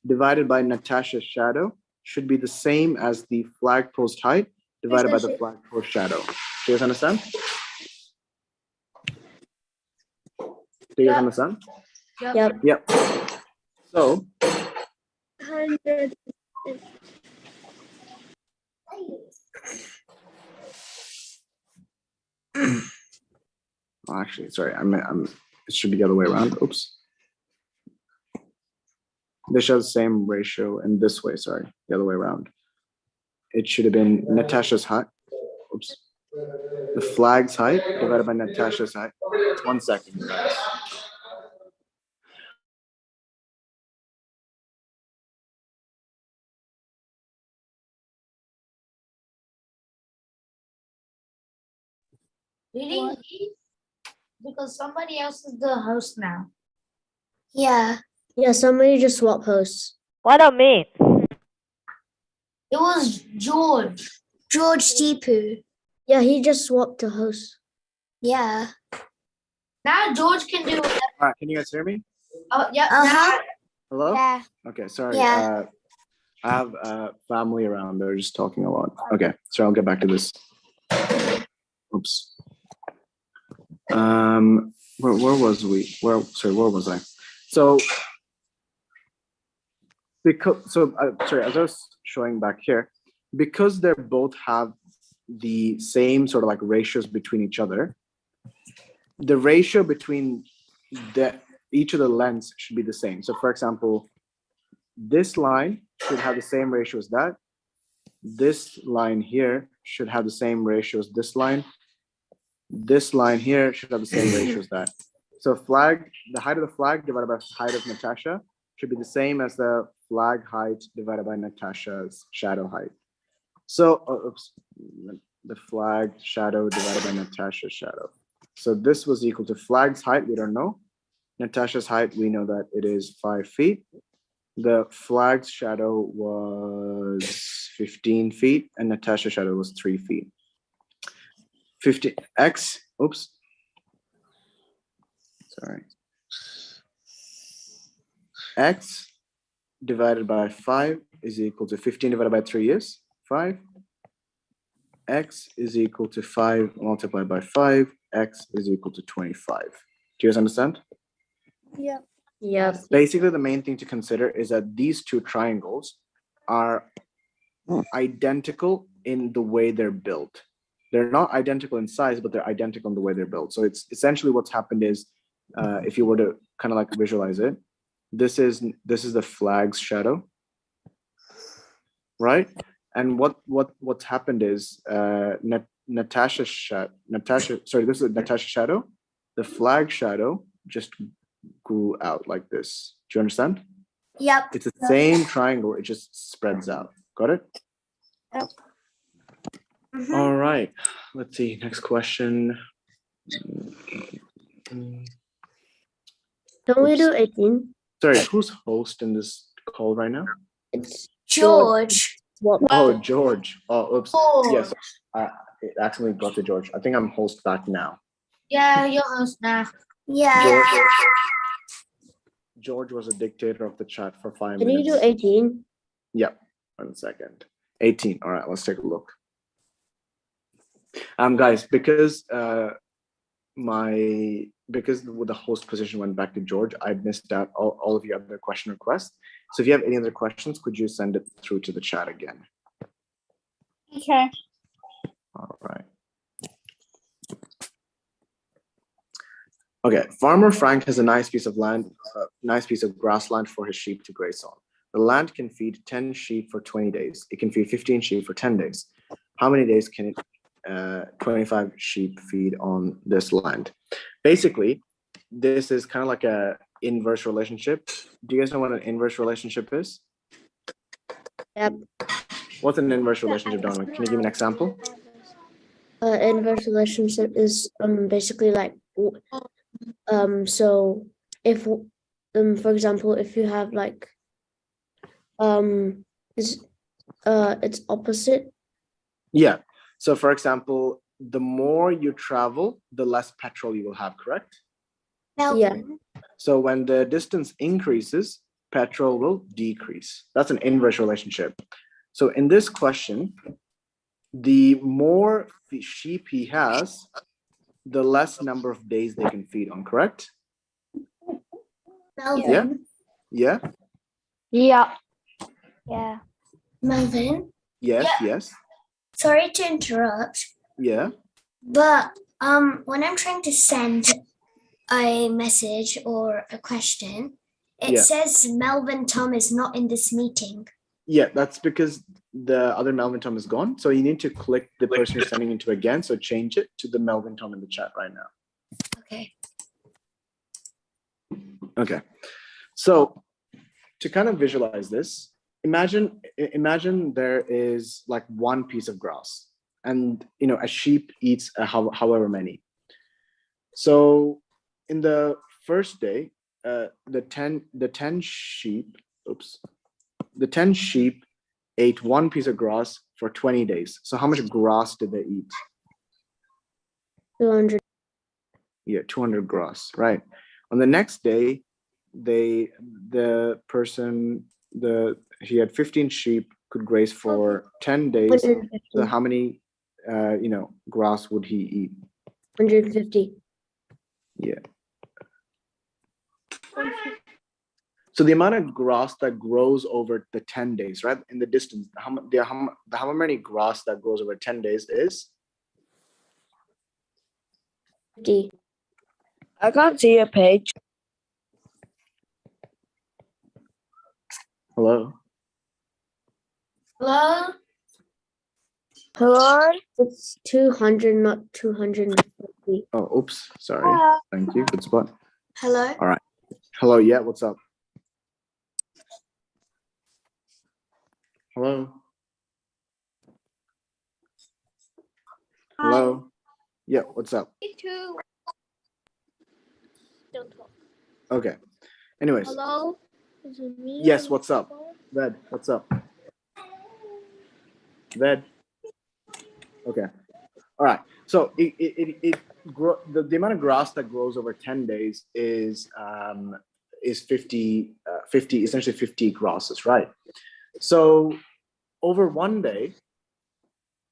divided by Natasha's shadow should be the same as the flag post height divided by the flag post shadow. Do you guys understand? Do you guys understand? Yep. Yep. So 100. actually, sorry, it should be the other way around. Oops. They show the same ratio in this way, sorry, the other way around. It should have been Natasha's height. Oops. The flag's height divided by Natasha's height. 1 second, guys. Because somebody else is the host now. Yeah. Yeah, somebody just swap hosts. Why not me? It was George. George Deepu. Yeah, he just swapped to host. Yeah. Now George can do whatever. All right, can you guys hear me? Oh, yeah. Uh-huh. Hello? Yeah. Okay, sorry. Yeah. I have family around. They're just talking a lot. Okay, so I'll get back to this. Oops. Where was we? Where was I? So sorry, as I was showing back here, because they both have the same sort of like ratios between each other, the ratio between each of the lengths should be the same. So for example, this line should have the same ratio as that. This line here should have the same ratio as this line. This line here should have the same ratio as that. So the height of the flag divided by the height of Natasha should be the same as the flag height divided by Natasha's shadow height. So oops, the flag shadow divided by Natasha's shadow. So this was equal to flag's height, we don't know. Natasha's height, we know that it is 5 feet. The flag's shadow was 15 feet and Natasha's shadow was 3 feet. 50x, oops. Sorry. X divided by 5 is equal to 15 divided by 3 is 5. X is equal to 5 multiplied by 5. X is equal to 25. Do you guys understand? Yeah. Yep. Basically, the main thing to consider is that these two triangles are identical in the way they're built. They're not identical in size, but they're identical in the way they're built. So it's essentially what's happened is, if you were to kind of like visualize it, this is the flag's shadow, right? And what's happened is Natasha, sorry, this is Natasha's shadow. The flag shadow just grew out like this. Do you understand? Yep. It's the same triangle, it just spreads out. Got it? Yep. Mhm. All right, let's see, next question. Can we do 18? Sorry, who's host in this call right now? It's George. What? Oh, George. Oh, oops. Yes, I accidentally got to George. I think I'm host back now. Yeah, you're host now. Yeah. George was a dictator of the chat for 5 Can you minutes. do 18? Yep. 1 second. 18. All right, let's take a look. Guys, because the host position went back to George, I missed out all of your other question requests. So if you have any other questions, could you send it through to the chat again? Okay. All right. Okay, Farmer Frank has a nice piece of land, nice piece of grassland for his sheep to graze on. The land can feed 10 sheep for 20 days. It can feed 15 sheep for 10 days. How many days can 25 sheep feed on this land? Basically, this is kind of like a inverse relationship. Do you guys know what an inverse relationship is? Yep. What's an inverse relationship, Donovan? Can you give me an example? Inverse relationship is basically like so if for example if you have like it's opposite. Yeah. So for example, the more you travel, the less petrol you will have, correct? Yeah. So when the distance increases, petrol will decrease. That's an inverse relationship. So in this question, the more sheep he has, the less number of days they can feed on, correct? Melvin. Yeah? Yeah. Yeah. Melvin. Yes. Sorry to interrupt, Yeah. but when I'm trying to send a message or a question, it says Melvin Tom is not in this meeting. Yeah, that's because the other Melvin Tom is gone. So you need to click the person you're sending it to again. So change it to the Melvin Tom in the chat right now. Okay. Okay. So to kind of visualize this, imagine there is like one piece of grass, and a sheep eats however many. So in the first day, the 10 sheep ate one piece of grass for 20 days. So how much grass did they eat? 200. Yeah, 200 grass, right? On the next day, he had 15 sheep, could graze for 10 days. 150. So how many grass would he eat? 150. Yeah. So the amount of grass that grows over the 10 days, right? In the distance, how many grass that grows over 10 days is? 50. I can't see your page. Hello? Hello? Hello? It's 200, not 250. Oh, oops. Sorry. Thank you. Good spot. Hello? All right. Hello. Yeah, what's up? Hello? Hello? Yeah, what's up? Me too. Don't talk. Okay. Anyways. Hello? Is it me? Yes, what's up? Ved, what's up? Ved. Okay. All right. So the amount of grass that grows over 10 days is 50, essentially 50 grasses, right? So over one day,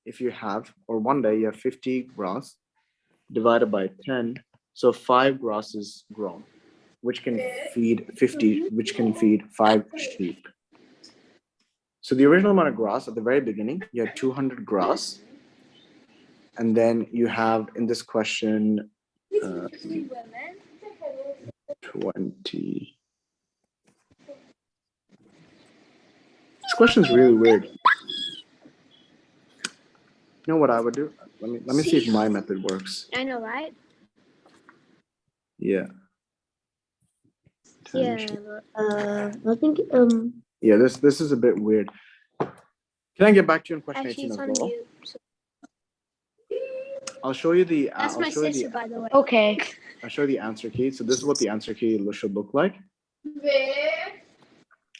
you have 50 grass divided by 10. So 5 grasses grown, which can feed 5 sheep. So the original amount of grass at the very beginning, you had 200 grass. And then you have in this question 20. This question is really weird. You know what I would do? Let me see if my method works. I know, right? Yeah. Yeah. I think Yeah, this is a bit weird. Can I get back to you on question 18 as well? I'll show you the. That's I'll my show you sister, the. by the way. Okay. I'll show you the answer key. So this is what the answer key should look like.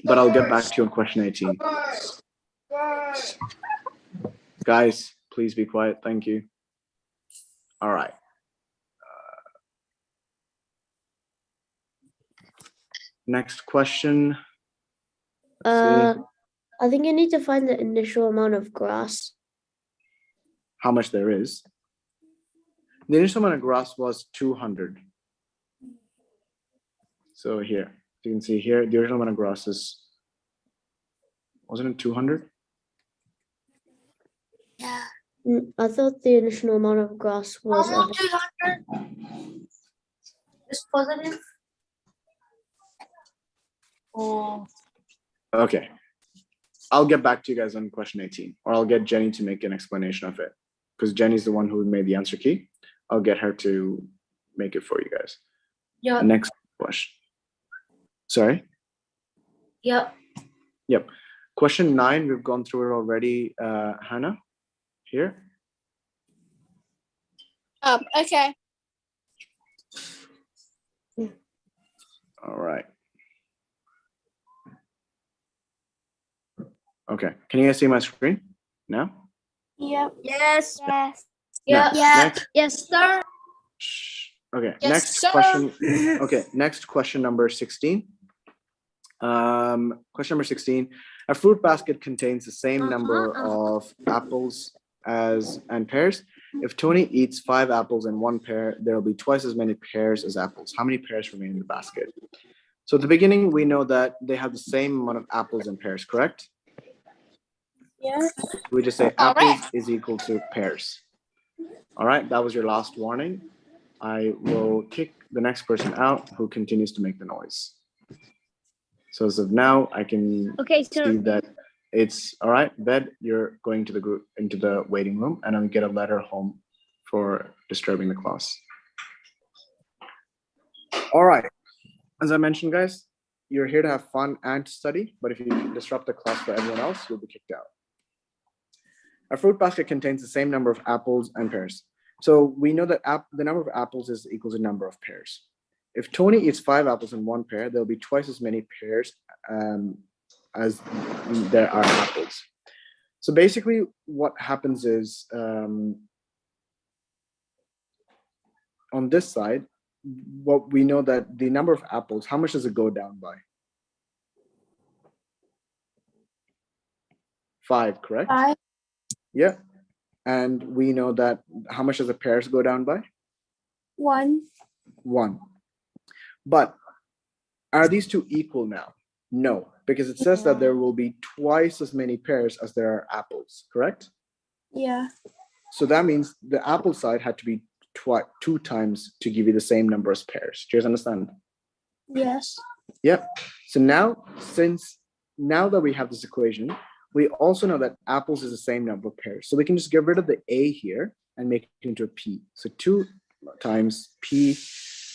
But I'll get back to you on question 18. Guys, please be quiet. Thank you. All right. Next question. Let's see. I think you need to find the initial amount of grass. How much there is. The initial amount of grass was 200. So here, you can see here, the original amount of grass is, wasn't it 200? Yeah. I thought the initial amount of grass was. Almost 200. It's positive. Oh. Okay. I'll get back to you guys on question 18, or I'll get Jenny to make an explanation of it, because Jenny's the one who made the answer key. I'll get her to make it for you guys. Yeah. Next question. Sorry? Yep. Yep. Question 9, we've gone through it already, Hannah, here. Okay. All right. Okay. Can you guys see my screen now? Yep. Yes. Yes. Yeah. Next. Yes, sir. Okay. Yes, Next sir. question. Okay. Next question number 16. Question number 16. A fruit basket contains the same number of apples and pears. If Tony eats 5 apples and 1 pear, there will be twice as many pears as apples. How many pears remain in the basket? So at the beginning, we know that they have the same amount of apples and pears, correct? Yeah. We just say All apples right. is equal to pears. All right, that was your last warning. I will kick the next person out who continues to make the noise. So as of now, I can see that it's all right. Bed, you're going to the group into the waiting room, and I'll get a letter home for disturbing the class. All right. As I mentioned, guys, you're here to have fun and to study, but if you disrupt the class for everyone else, you'll be kicked out. A fruit basket contains the same number of apples and pears. So we know that the number of apples is equal to the number of pears. If Tony eats 5 apples and 1 pear, there'll be twice as many pears as there are apples. So basically what happens is on this side, what we know that the number of apples, how much does it go down by? 5, correct? 5. Yeah. And we know that how much does the pears go down by? 1. 1. But are these two equal now? No, because it says that there will be twice as many pears as there are apples, correct? Yeah. So that means the apple side had to be 2 times to give you the same number as pears. Do you guys understand? Yes. Yep. So now, now that we have this equation, we also know that apples is the same number of pears. So we can just get rid of the A here and make it into a P. So 2 times P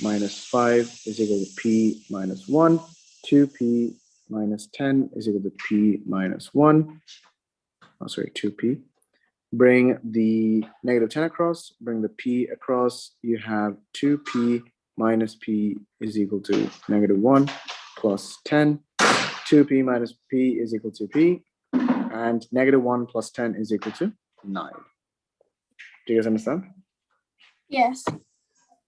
minus 5 is equal to P minus 1. 2P minus 10 is equal to P minus 1. Oh, sorry, 2P. Bring the negative 10 across, bring the P across. You have 2P minus P is equal to negative 1 plus 10. 2P minus P is equal to P. And negative 1 plus 10 is equal to 9. Do you guys understand? Yes.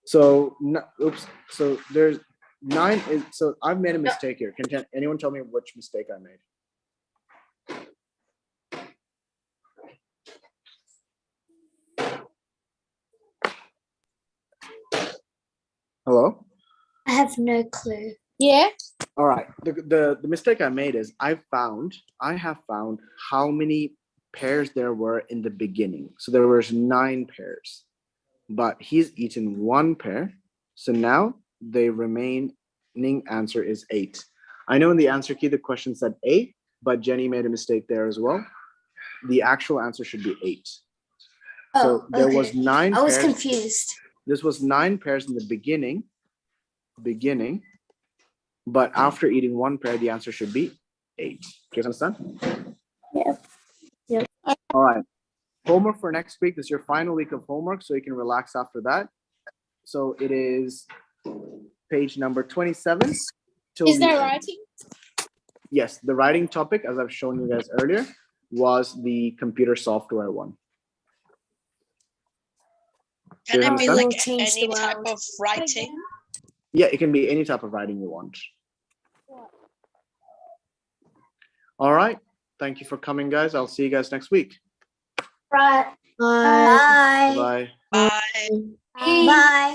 So, oops. So there's 9 is, so I've made a mistake here. Can anyone tell me which mistake I made? Hello? I have no clue. Yeah. All right. The mistake I made is I have found how many pairs there were in the beginning. So there was 9 pairs, but he's eaten 1 pair. So now the remaining answer is 8. I know in the answer key, the question said 8, but Jenny made a mistake there as well. The actual answer should be 8. So there was 9 I was pairs. confused. This was 9 pairs in the beginning, but after eating 1 pair, the answer should be 8. Do you understand? Yeah. Yep. All right. homework for next week. This is your final week of homework, so you can relax after that. So it is page number 27. till Is the there end. writing? Yes, the writing topic, as I've shown you guys earlier, was the computer software one. Can you it be understand? like Will change any the type world. of writing? Yeah, it can be any type of writing you want. All right. Thank you for coming, guys. I'll see you guys next week. Right. Bye. Bye. Bye. Bye.